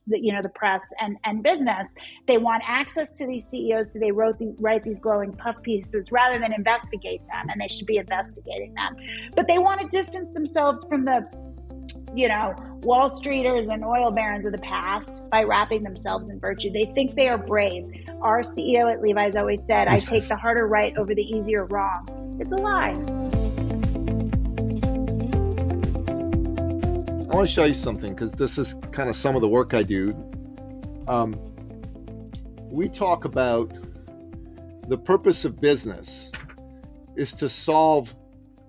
A: the press and business. They want access to these CEOs, so they write these glowing puff pieces rather than investigate them, and they should be investigating them. But they want to distance themselves from the Wall Streeters and oil barons of the past by wrapping themselves in virtue. They think they are brave. Our CEO at Levi's always said, I take the harder right over the easier wrong. It's a lie.
B: I want to show you something, because this is kind of some of the work I do. We talk about the purpose of business is to solve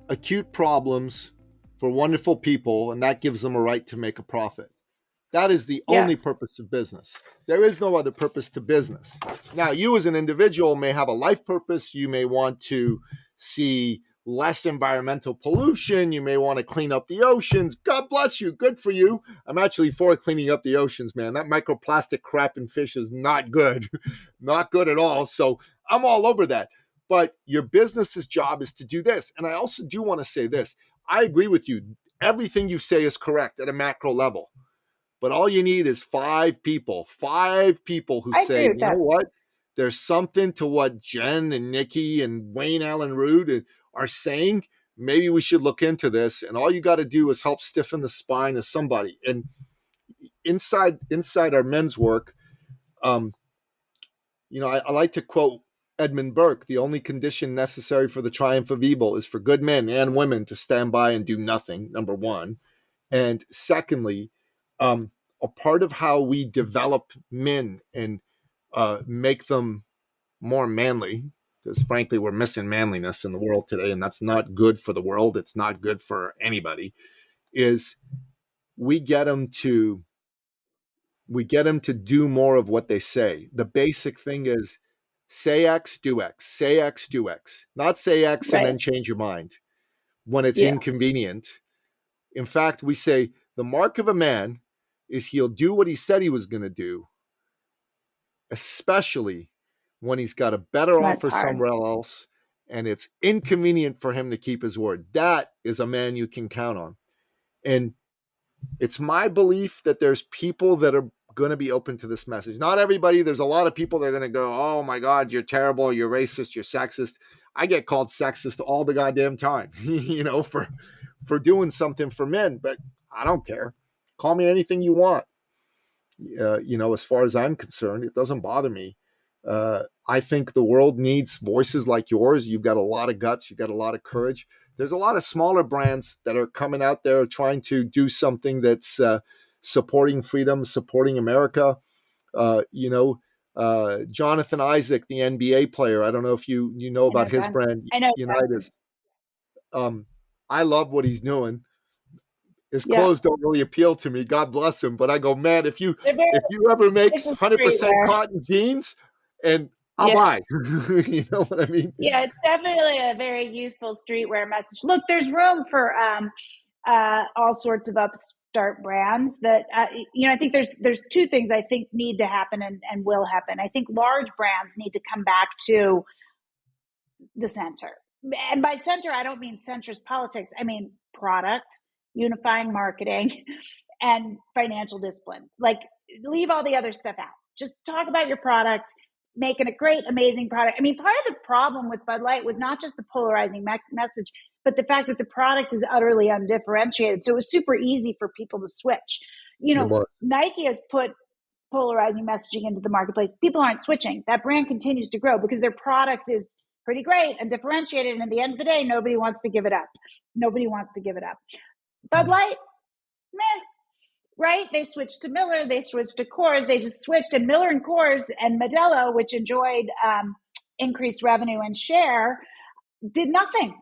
B: acute problems for wonderful people, and that gives them a right to make a profit. That is the only purpose of business. There is no other purpose to business. Now, you as an individual may have a life purpose. You may want to see less environmental pollution. You may want to clean up the oceans. God bless you. Good for you. I'm actually for cleaning up the oceans, man. That microplastic crap in fish is not good. Not good at all. So I'm all over that. But your business's job is to do this. And I also do want to say this. I agree with you. Everything you say is correct at a macro level. But all you need is five people who say, you know what? There's something to what Jen and Nikki and Wayne Allen Root are saying. Maybe we should look into this. And all you got to do is help stiffen the spine of somebody. And inside our men's work, I like to quote Edmund Burke: the only condition necessary for the triumph of evil is for good men and women to stand by and do nothing, number one. And secondly, a part of how we develop men and make them more manly, because frankly, we're missing manliness in the world today, and that's not good for the world. It's not good for anybody, is we get them to do more of what they say. The basic thing is, say X, do X. Say X, do X. Not say X and then change your mind when it's inconvenient. In fact, we say the mark of a man is he'll do what he said he was going to do, especially when he's got a better offer somewhere else and it's inconvenient for him to keep his word. That is a man you can count on. And it's my belief that there's people that are going to be open to this message. Not everybody. There's a lot of people that are going to go, oh my God, you're terrible. You're racist. You're sexist. I get called sexist all the goddamn time, for doing something for men, but I don't care. Call me anything you want. As far as I'm concerned, it doesn't bother me. I think the world needs voices like yours. You've got a lot of guts. You've got a lot of courage. There's a lot of smaller brands that are coming out there trying to do something that's supporting freedom, supporting America. Jonathan Isaac, the NBA player. I don't know if you know about his brand, Unitas. I love what he's doing. His clothes don't really appeal to me. God bless him. But I go, man, if you ever make 100% cotton jeans, and I'll buy. You know what I mean?
A: Yeah, it's definitely a very useful streetwear message. Look, there's room for all sorts of upstart brands that, I think there's two things I think need to happen and will happen. I think large brands need to come back to the center. And by center, I don't mean centrist politics. I mean product, unifying marketing, and financial discipline. Like, leave all the other stuff out. Just talk about your product, making a great, amazing product. I mean, part of the problem with Bud Light was not just the polarizing message, but the fact that the product is utterly undifferentiated. So it was super easy for people to switch. Nike has put polarizing messaging into the marketplace. People aren't switching. That brand continues to grow because their product is pretty great and differentiated. And at the end of the day, nobody wants to give it up. Nobody wants to give it up. Bud Light, meh, right? They switched to Miller, they switched to Coors, they just switched, and Miller and Coors and Modelo, which enjoyed increased revenue and share, did nothing.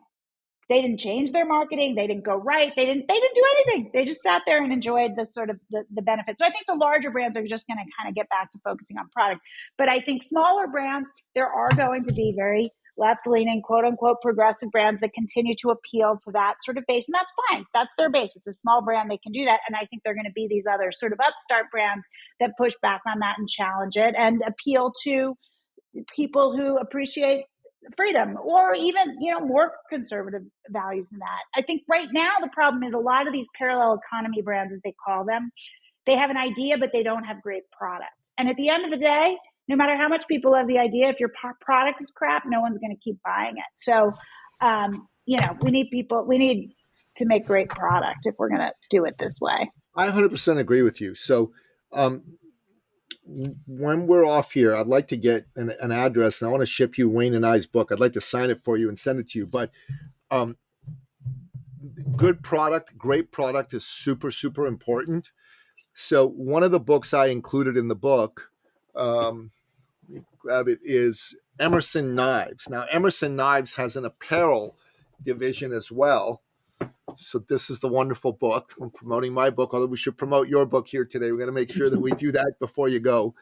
A: They didn't change their marketing. They didn't go right. They didn't do anything. They just sat there and enjoyed the sort of the benefits. So I think the larger brands are just going to kind of get back to focusing on product. But I think smaller brands, there are going to be very left-leaning, quote unquote, progressive brands that continue to appeal to that sort of base. And that's fine. That's their base. It's a small brand. They can do that. And I think they're going to be these other sort of upstart brands that push back on that and challenge it and appeal to people who appreciate freedom or even, more conservative values than that. I think right now the problem is a lot of these parallel economy brands, as they call them, they have an idea, but they don't have great product. And at the end of the day, no matter how much people love the idea, if your product is crap, no one's going to keep buying it. So, we need to make great product if we're going to do it this way.
B: I 100% agree with you. So, when we're off here, I'd like to get an address, and I want to ship you Wayne and I's book. I'd like to sign it for you and send it to you. But good product, great product is super, super important. So one of the books I included in the book, grab it, is Emerson Knives. Now, Emerson Knives has an apparel division as well. So this is the wonderful book. I'm promoting my book, although we should promote your book here today. We're going to make sure that we do that before you go.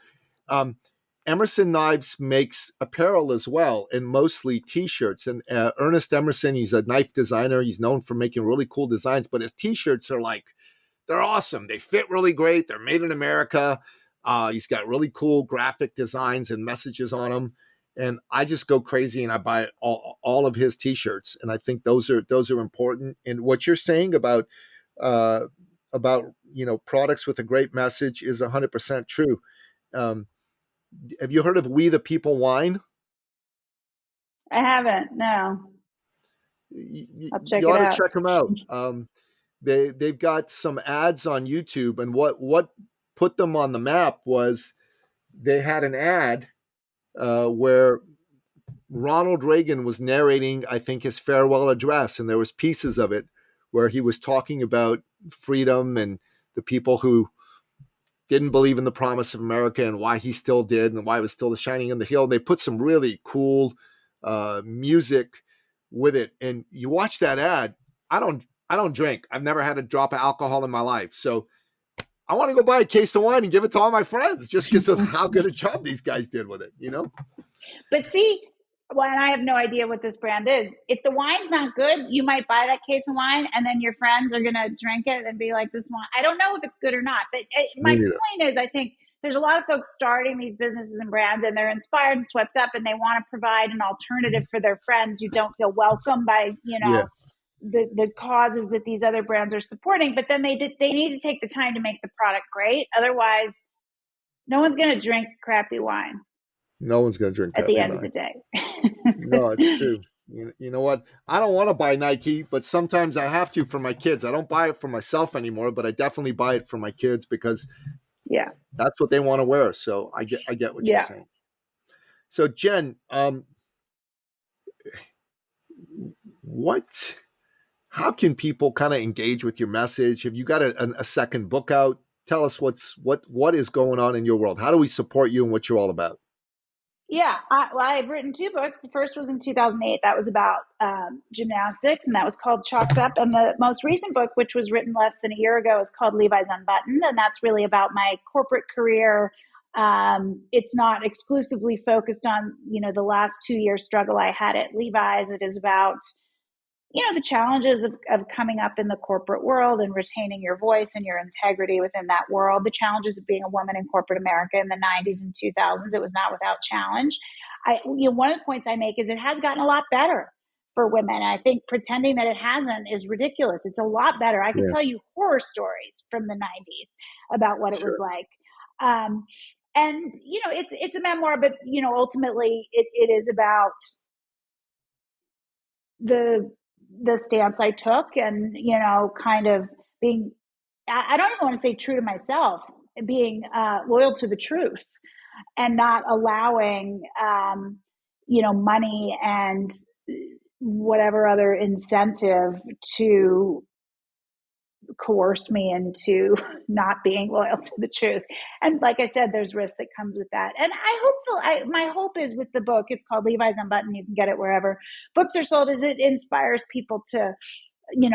B: Emerson Knives makes apparel as well, and mostly T-shirts. And Ernest Emerson, he's a knife designer. He's known for making really cool designs, but his T-shirts are they're awesome. They fit really great. They're made in America. He's got really cool graphic designs and messages on them. And I just go crazy and I buy all of his T-shirts. And I think those are important. And what you're saying about products with a great message is 100% true. Have you heard of We the People wine?
A: I haven't. No. I'll check it out.
B: You ought to check them out. They've got some ads on YouTube, and what put them on the map was they had an ad where Ronald Reagan was narrating, I think, his farewell address, and there was pieces of it where he was talking about freedom and the people who didn't believe in the promise of America and why he still did and why it was still the shining in the hill. They put some really cool music with it. And you watch that ad. I don't drink. I've never had a drop of alcohol in my life. So I want to go buy a case of wine and give it to all my friends just because of how good a job these guys did with it,
A: But see, and I have no idea what this brand is. If the wine's not good, you might buy that case of wine and then your friends are going to drink it and be like, this wine. I don't know if it's good or not. But my point is, I think there's a lot of folks starting these businesses and brands and they're inspired and swept up and they want to provide an alternative for their friends who don't feel welcome by, the causes that these other brands are supporting. But then they need to take the time to make the product great. Otherwise, no one's going to drink crappy wine.
B: No one's going to drink
A: at the end of the day.
B: No, it's true. You know what? I don't want to buy Nike, but sometimes I have to for my kids. I don't buy it for myself anymore, but I definitely buy it for my kids because that's what they want to wear. So I get what you're saying. So Jen, how can people kind of engage with your message? Have you got a second book out? Tell us what is going on in your world. How do we support you and what you're all about?
A: Yeah, I've written 2 books. The first was in 2008. That was about gymnastics, and that was called Chalked Up. And the most recent book, which was written less than a year ago, is called Levi's Unbuttoned, and that's really about my corporate career. It's not exclusively focused on, the last 2-year struggle I had at Levi's. It is about, the challenges of coming up in the corporate world and retaining your voice and your integrity within that world, the challenges of being a woman in corporate America in the 90s and 2000s. It was not without challenge. One of the points I make is it has gotten a lot better for women. I think pretending that it hasn't is ridiculous. It's a lot better. I could
B: Yeah,
A: tell you horror stories from the 90s about what it was
B: sure.
A: like. And it's a memoir, but ultimately it is about the stance I took, and kind of being, I don't even want to say true to myself, being loyal to the truth and not allowing money and whatever other incentive to coerce me into not being loyal to the truth. And like I said, there's risk that comes with that. And my hope is with the book, it's called Levi's Unbuttoned. You can get it wherever books are sold, is it inspires people to,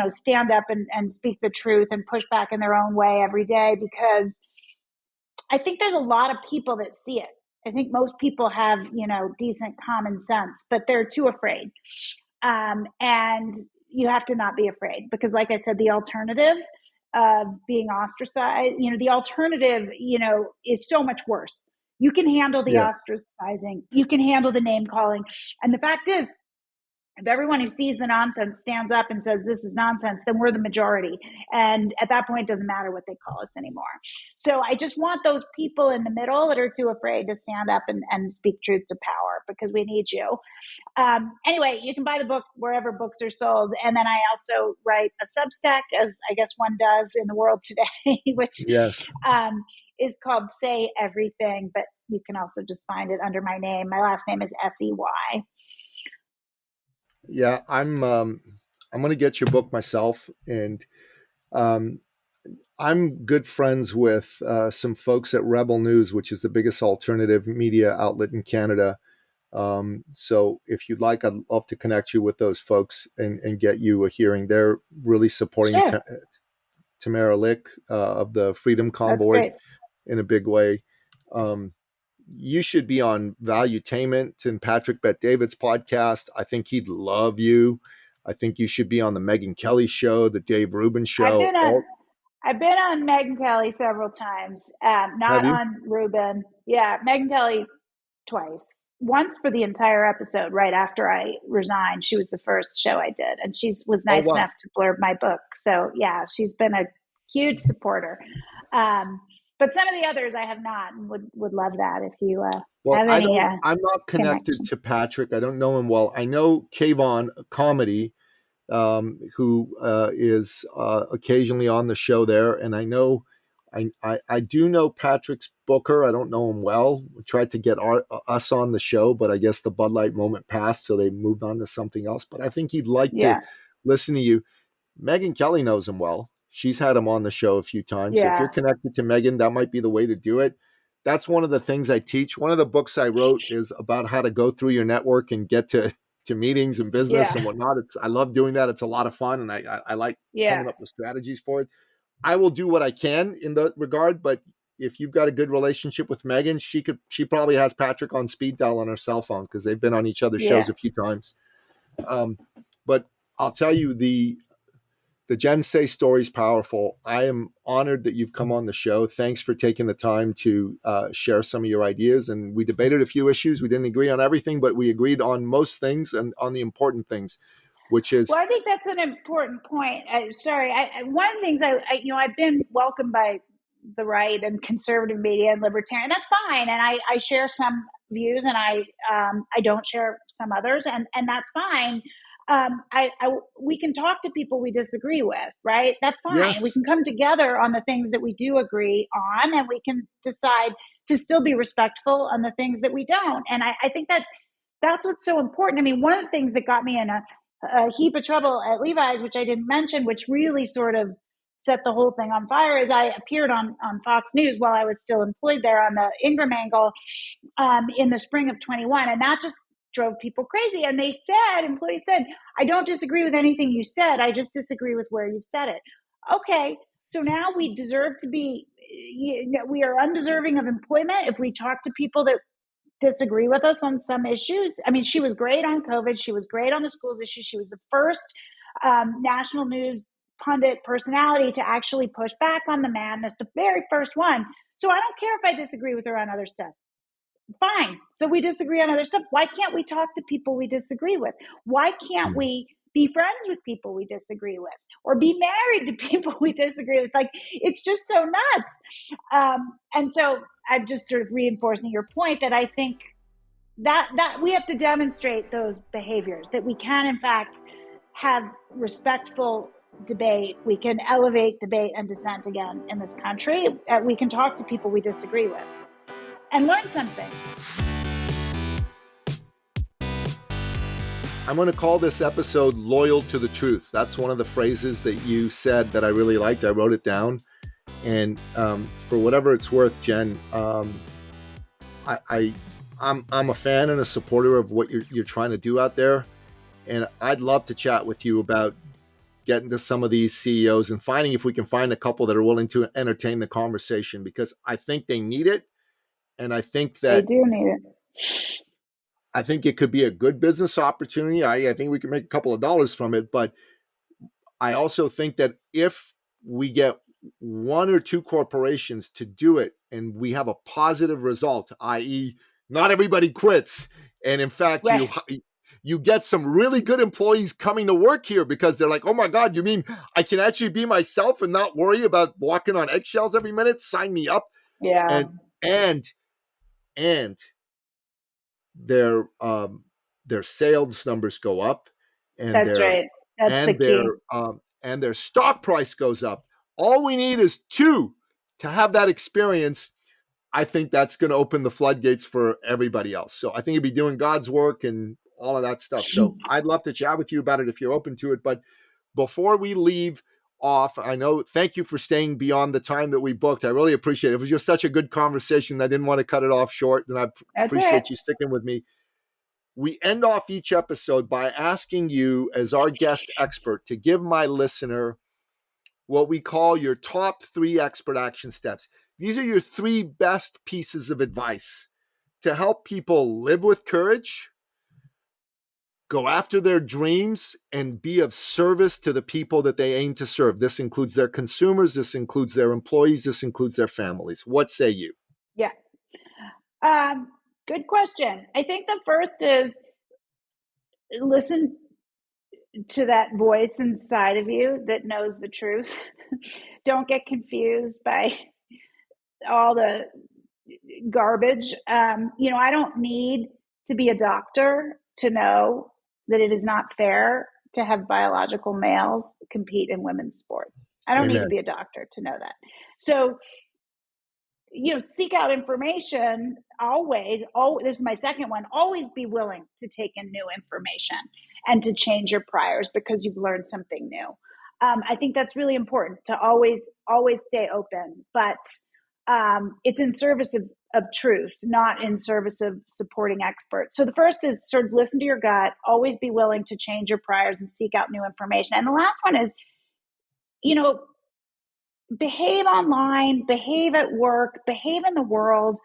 A: stand up and speak the truth and push back in their own way every day, because I think there's a lot of people that see it. I think most people have, decent common sense, but they're too afraid. And you have to not be afraid, because like I said, the alternative of being ostracized, the alternative, is so much worse. You can handle the
B: Yeah.
A: ostracizing, you can handle the name calling. And the fact is, if everyone who sees the nonsense stands up and says this is nonsense, then we're the majority. And at that point, it doesn't matter what they call us anymore. So I just want those people in the middle that are too afraid to stand up and speak truth to power, because we need you. Anyway, you can buy the book wherever books are sold. And then I also write a Substack, as I guess one does in the world today, which
B: Yes.
A: is called Say Everything, but you can also just find it under my name. My last name is SEY.
B: Yeah, I'm going to get your book myself, and um, I'm good friends with some folks at Rebel News, which is the biggest alternative media outlet in Canada. So if you'd like, I'd love to connect you with those folks and get you a hearing. They're really supporting
A: Sure.
B: Tamara Lick of the Freedom
A: That's
B: Convoy
A: great.
B: in a big way. Um, you should be on Valuetainment and Patrick Bet David's podcast. I think he'd love you. I think you should be on the Megyn Kelly show, the Dave Rubin
A: I've
B: show.
A: been on I've been on Megyn Kelly several times.
B: Have
A: Not
B: you?
A: on Rubin. Yeah, Megyn Kelly twice. Once for the entire episode right after I resigned. She was the first show I did, and she was
B: Oh,
A: nice
B: wow.
A: enough to blurb my book. So yeah, she's been a huge supporter. But some of the others I have not, and would love that if you
B: Well,
A: have any
B: I'm not connected
A: connection.
B: to Patrick. I don't know him well. I know Kayvon Comedy, who is occasionally on the show there. And I do know Patrick's booker. I don't know him well. We tried to get us on the show, but I guess the Bud Light moment passed, so they moved on to something else. But I think he'd like to
A: Yeah,
B: listen to you. Megyn Kelly knows him well. She's had him on the show a few times. So if you're
A: yeah,
B: connected to Megyn, that might be the way to do it. That's one of the things I teach. One of the books I wrote is about how to go through your network and get to meetings and business
A: yeah,
B: and whatnot. I love doing that. It's a lot of fun, and I like
A: yeah,
B: coming up with strategies for it. I will do what I can in that regard, but if you've got a good relationship with Megyn, she probably has Patrick on speed dial on her cell phone because they've been on each other's shows
A: yeah.
B: a few times. But I'll tell you, the Jen Say story is powerful. I am honored that you've come on the show. Thanks for taking the time to share some of your ideas. And we debated a few issues. We didn't agree on everything, but we agreed on most things and on the important things, which is,
A: Well, I think that's an important point. One of the things I've been welcomed by the right and conservative media and libertarian. That's fine, and I share some views, and I don't share some others, and that's fine. We can talk to people we disagree with, right? That's fine. We
B: yes,
A: can come together on the things that we do agree on, and we can decide to still be respectful on the things that we don't. And I think that's what's so important. I mean, one of the things that got me in a heap of trouble at Levi's, which I didn't mention, which really sort of set the whole thing on fire, is I appeared on Fox News while I was still employed there on the Ingram angle in the spring of 21. And that just drove people crazy. And employees said, I don't disagree with anything you said. I just disagree with where you've said it. Okay. So now we deserve to be, we are undeserving of employment if we talk to people that disagree with us on some issues. I mean, she was great on COVID. She was great on the schools issue. She was the first national news pundit personality to actually push back on the madness, the very first one. So I don't care if I disagree with her on other stuff. Fine. So we disagree on other stuff. Why can't we talk to people we disagree with? Why can't we be friends with people we disagree with, or be married to people we disagree with? Like, it's just so nuts. And so I'm just sort of reinforcing your point that I think that we have to demonstrate those behaviors, that we can in fact have respectful debate. We can elevate debate and dissent again in this country. We can talk to people we disagree with and learn something.
B: I'm going to call this episode Loyal to the Truth. That's one of the phrases that you said that I really liked. I wrote it down. And for whatever it's worth, Jen, I'm a fan and a supporter of what you're trying to do out there. And I'd love to chat with you about getting to some of these CEOs and finding if we can find a couple that are willing to entertain the conversation, because I think they need it. And I think that
A: they do need it.
B: I think it could be a good business opportunity. I think we can make a couple of dollars from it. But I also think that if we get one or two corporations to do it and we have a positive result, i.e., not everybody quits. And in fact,
A: Right.
B: you get some really good employees coming to work here because they're like, oh my God, you mean I can actually be myself and not worry about walking on eggshells every minute? Sign me up.
A: Yeah.
B: And their sales numbers go up, and
A: that's right. That's the key.
B: And their stock price goes up. All we need is two to have that experience. I think that's going to open the floodgates for everybody else. So I think you'll be doing God's work and all of that stuff. So I'd love to chat with you about it if you're open to it. But before we leave off, thank you for staying beyond the time that we booked. I really appreciate it. It was just such a good conversation. I didn't want to cut it off short, and I appreciate you sticking with me. We end off each episode by asking you, as our guest expert, to give my listener what we call your top 3 expert action steps. These are your 3 best pieces of advice to help people live with courage, go after their dreams, and be of service to the people that they aim to serve. This includes their consumers, this includes their employees, this includes their families. What say you?
A: Yeah. Good question. I think the first is listen to that voice inside of you that knows the truth. Don't get confused by all the garbage. I don't need to be a doctor to know that it is not fair to have biological males compete in women's sports. I don't need to be a doctor to know that. So, seek out information always. This is my second one. Always be willing to take in new information and to change your priors because you've learned something new. I think that's really important to always stay open, but it's in service of truth, not in service of supporting experts. So the first is sort of listen to your gut, always be willing to change your priors and seek out new information. And the last one is, behave online, behave at work, behave in the world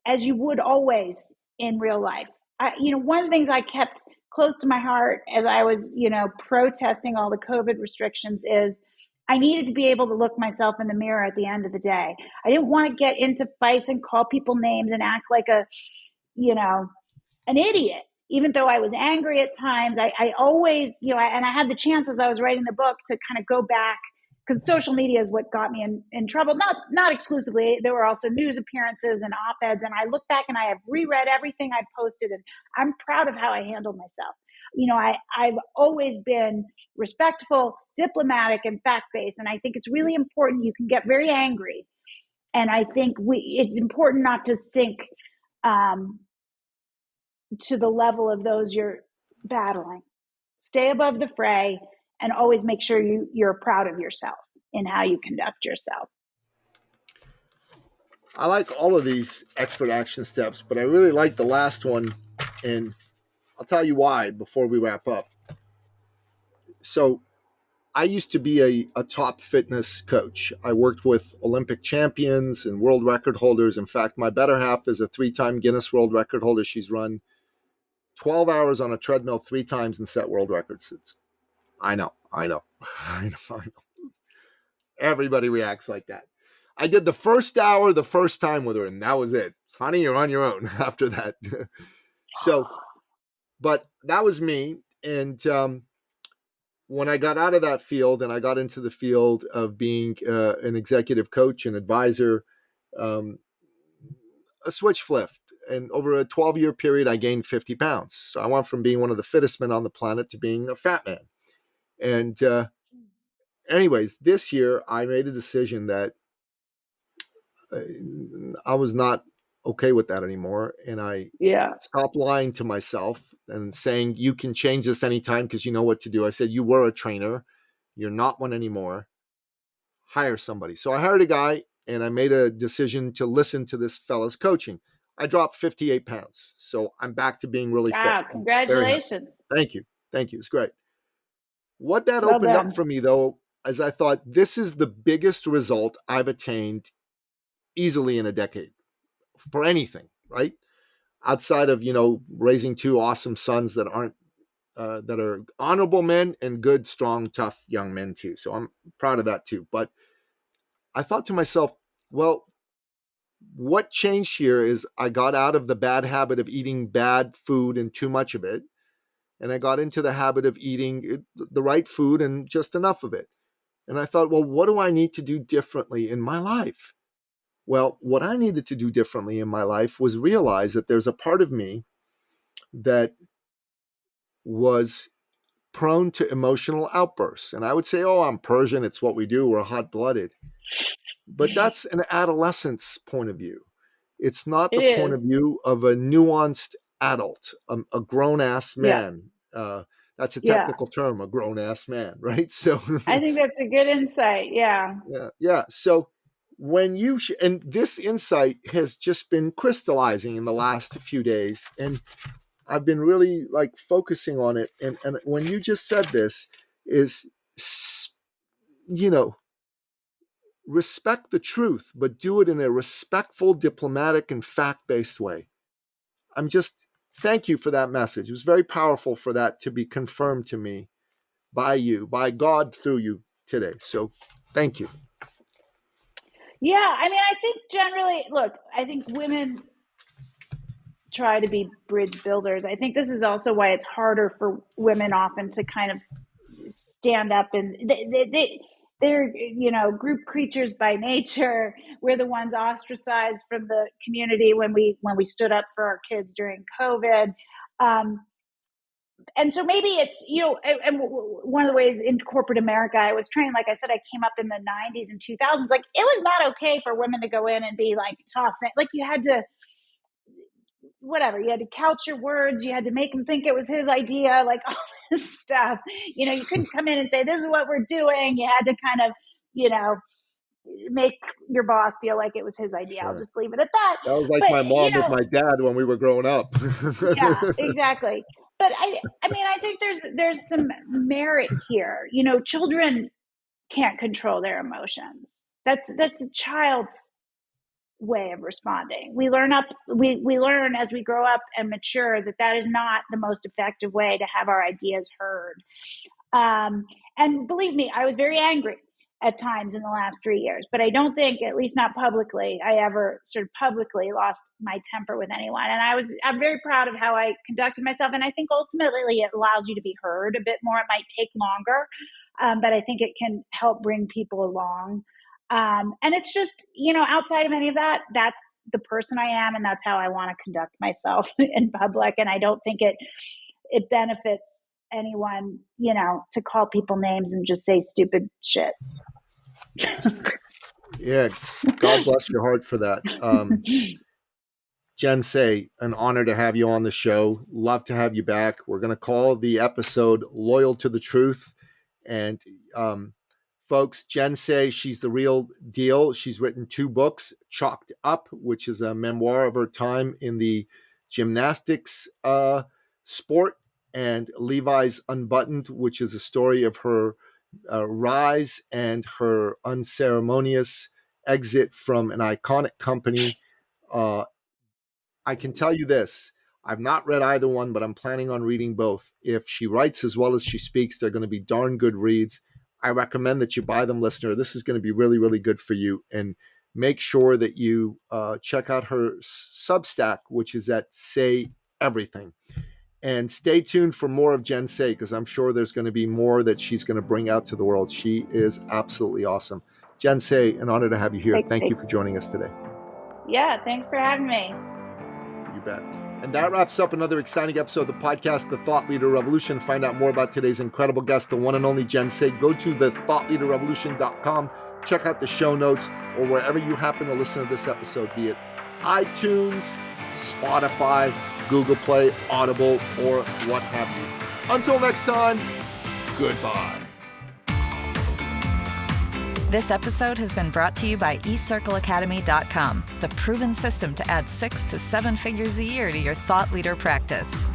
A: as you would always in real life. One of the things I kept close to my heart as I was, protesting all the COVID restrictions is I needed to be able to look myself in the mirror at the end of the day. I didn't want to get into fights and call people names and act like an idiot. Even though I was angry at times, I always, and I had the chance as I was writing the book to kind of go back, because social media is what got me in trouble. Not exclusively. There were also news appearances and op-eds. And I look back and I have reread everything I posted, and I'm proud of how I handled myself. I've always been respectful, diplomatic, and fact-based. And I think it's really important. You can get very angry. And I think it's important not to sink to the level of those you're battling. Stay above the fray and always make sure you're proud of yourself in how you conduct yourself.
B: I like all of these expert action steps, but I really like the last one, and I'll tell you why before we wrap up. So I used to be a top fitness coach. I worked with Olympic champions and world record holders. In fact, my better half is a 3-time Guinness World Record holder. She's run 12 hours on a treadmill 3 times and set world records. It's I know. I know. I know. Everybody reacts like that. I did the first hour the first time with her, and that was it. Honey, you're on your own after that. So, but that was me. And when I got out of that field and I got into the field of being an executive coach and advisor, um, a switch flipped. And over a 12-year period, I gained 50 pounds. So I went from being one of the fittest men on the planet to being a fat man. And anyways, this year I made a decision that I was not okay with that anymore. And I
A: Yeah.
B: stopped lying to myself and saying, you can change this anytime because you know what to do. I said, you were a trainer. You're not one anymore. Hire somebody. So I hired a guy and I made a decision to listen to this fella's coaching. I dropped 58 pounds. So I'm back to being really fit.
A: Wow.
B: I'm very happy.
A: Congratulations.
B: Thank you. Thank you. It's great. What that
A: Well
B: opened up
A: done.
B: for me, though, is I thought this is the biggest result I've attained easily in a decade for anything, right? Outside of, raising two awesome sons that aren't, that are honorable men and good, strong, tough young men too. So I'm proud of that too. But I thought to myself, well, what changed here is I got out of the bad habit of eating bad food and too much of it. And I got into the habit of eating the right food and just enough of it. And I thought, well, what do I need to do differently in my life? Well, what I needed to do differently in my life was realize that there's a part of me that was prone to emotional outbursts. And I would say, oh, I'm Persian. It's what we do. We're hot blooded. But that's an adolescent's point of view. It's not
A: It
B: the point
A: is.
B: of view of a nuanced adult, a grown ass
A: Yeah.
B: man. That's a
A: Yeah.
B: technical term, a grown ass man, right? So,
A: I think that's a good insight. Yeah.
B: yeah, yeah. So, when and this insight has just been crystallizing in the last few days, and I've been really like focusing on it. And when you just said this, is you know respect the truth, but do it in a respectful, diplomatic, and fact-based way. I'm just thank you for that message. It was very powerful for that to be confirmed to me by you, by God through you today. So thank you.
A: Yeah. I mean, I think generally, look, I think women try to be bridge builders. I think this is also why it's harder for women often to kind of stand up, and they're group creatures by nature. We're the ones ostracized from the community when we stood up for our kids during COVID. um, and so maybe it's, and one of the ways in corporate America I was trained, like I said, I came up in the 90s and 2000s, like it was not okay for women to go in and be like tough, like you had to, whatever, you had to couch your words, you had to make him think it was his idea, like all this stuff. You couldn't come in and say this is what we're doing. You had to kind of, make your boss feel like it was his idea. I'll
B: Sure.
A: just leave it at that.
B: That was like
A: But
B: my mom with my dad when we were growing up.
A: yeah, exactly. But I mean, I think there's some merit here. Children can't control their emotions. That's a child's way of responding. We learn as we grow up and mature that is not the most effective way to have our ideas heard. And believe me, I was very angry at times in the last 3 years, but I don't think, at least not publicly, I ever sort of publicly lost my temper with anyone. And I'm very proud of how I conducted myself. And I think ultimately it allows you to be heard a bit more. It might take longer, but I think it can help bring people along. And it's just, outside of any of that, that's the person I am, and that's how I want to conduct myself in public. And I don't think it benefits anyone, to call people names and just say stupid shit.
B: Yeah, God bless your heart for that. Jen Say, an honor to have you on the show. Love to have you back. We're going to call the episode Loyal to the Truth. And folks, Jen Say, she's the real deal. She's written 2 books, Chalked Up, which is a memoir of her time in the gymnastics sport, and Levi's Unbuttoned, which is a story of her rise and her unceremonious exit from an iconic company. I can tell you this. I've not read either one, but I'm planning on reading both. If she writes as well as she speaks, they're going to be darn good reads. I recommend that you buy them, listener. This is going to be really, really good for you. And make sure that you check out her Substack, which is at Say Everything. And stay tuned for more of Jen Say, because I'm sure there's going to be more that she's going to bring out to the world. She is absolutely awesome. Jen Say, an honor to have you here. Thank you for joining us today.
A: Yeah, thanks for having me.
B: You bet. And that wraps up another exciting episode of the podcast, The Thought Leader Revolution. Find out more about today's incredible guest, the one and only Jen Say. Go to thethoughtleaderrevolution.com. Check out the show notes or wherever you happen to listen to this episode, be it iTunes, Spotify, Google Play, Audible, or what have you. Until next time, goodbye.
C: This episode has been brought to you by eCircleAcademy.com, the proven system to add 6 to 7 figures a year to your thought leader practice.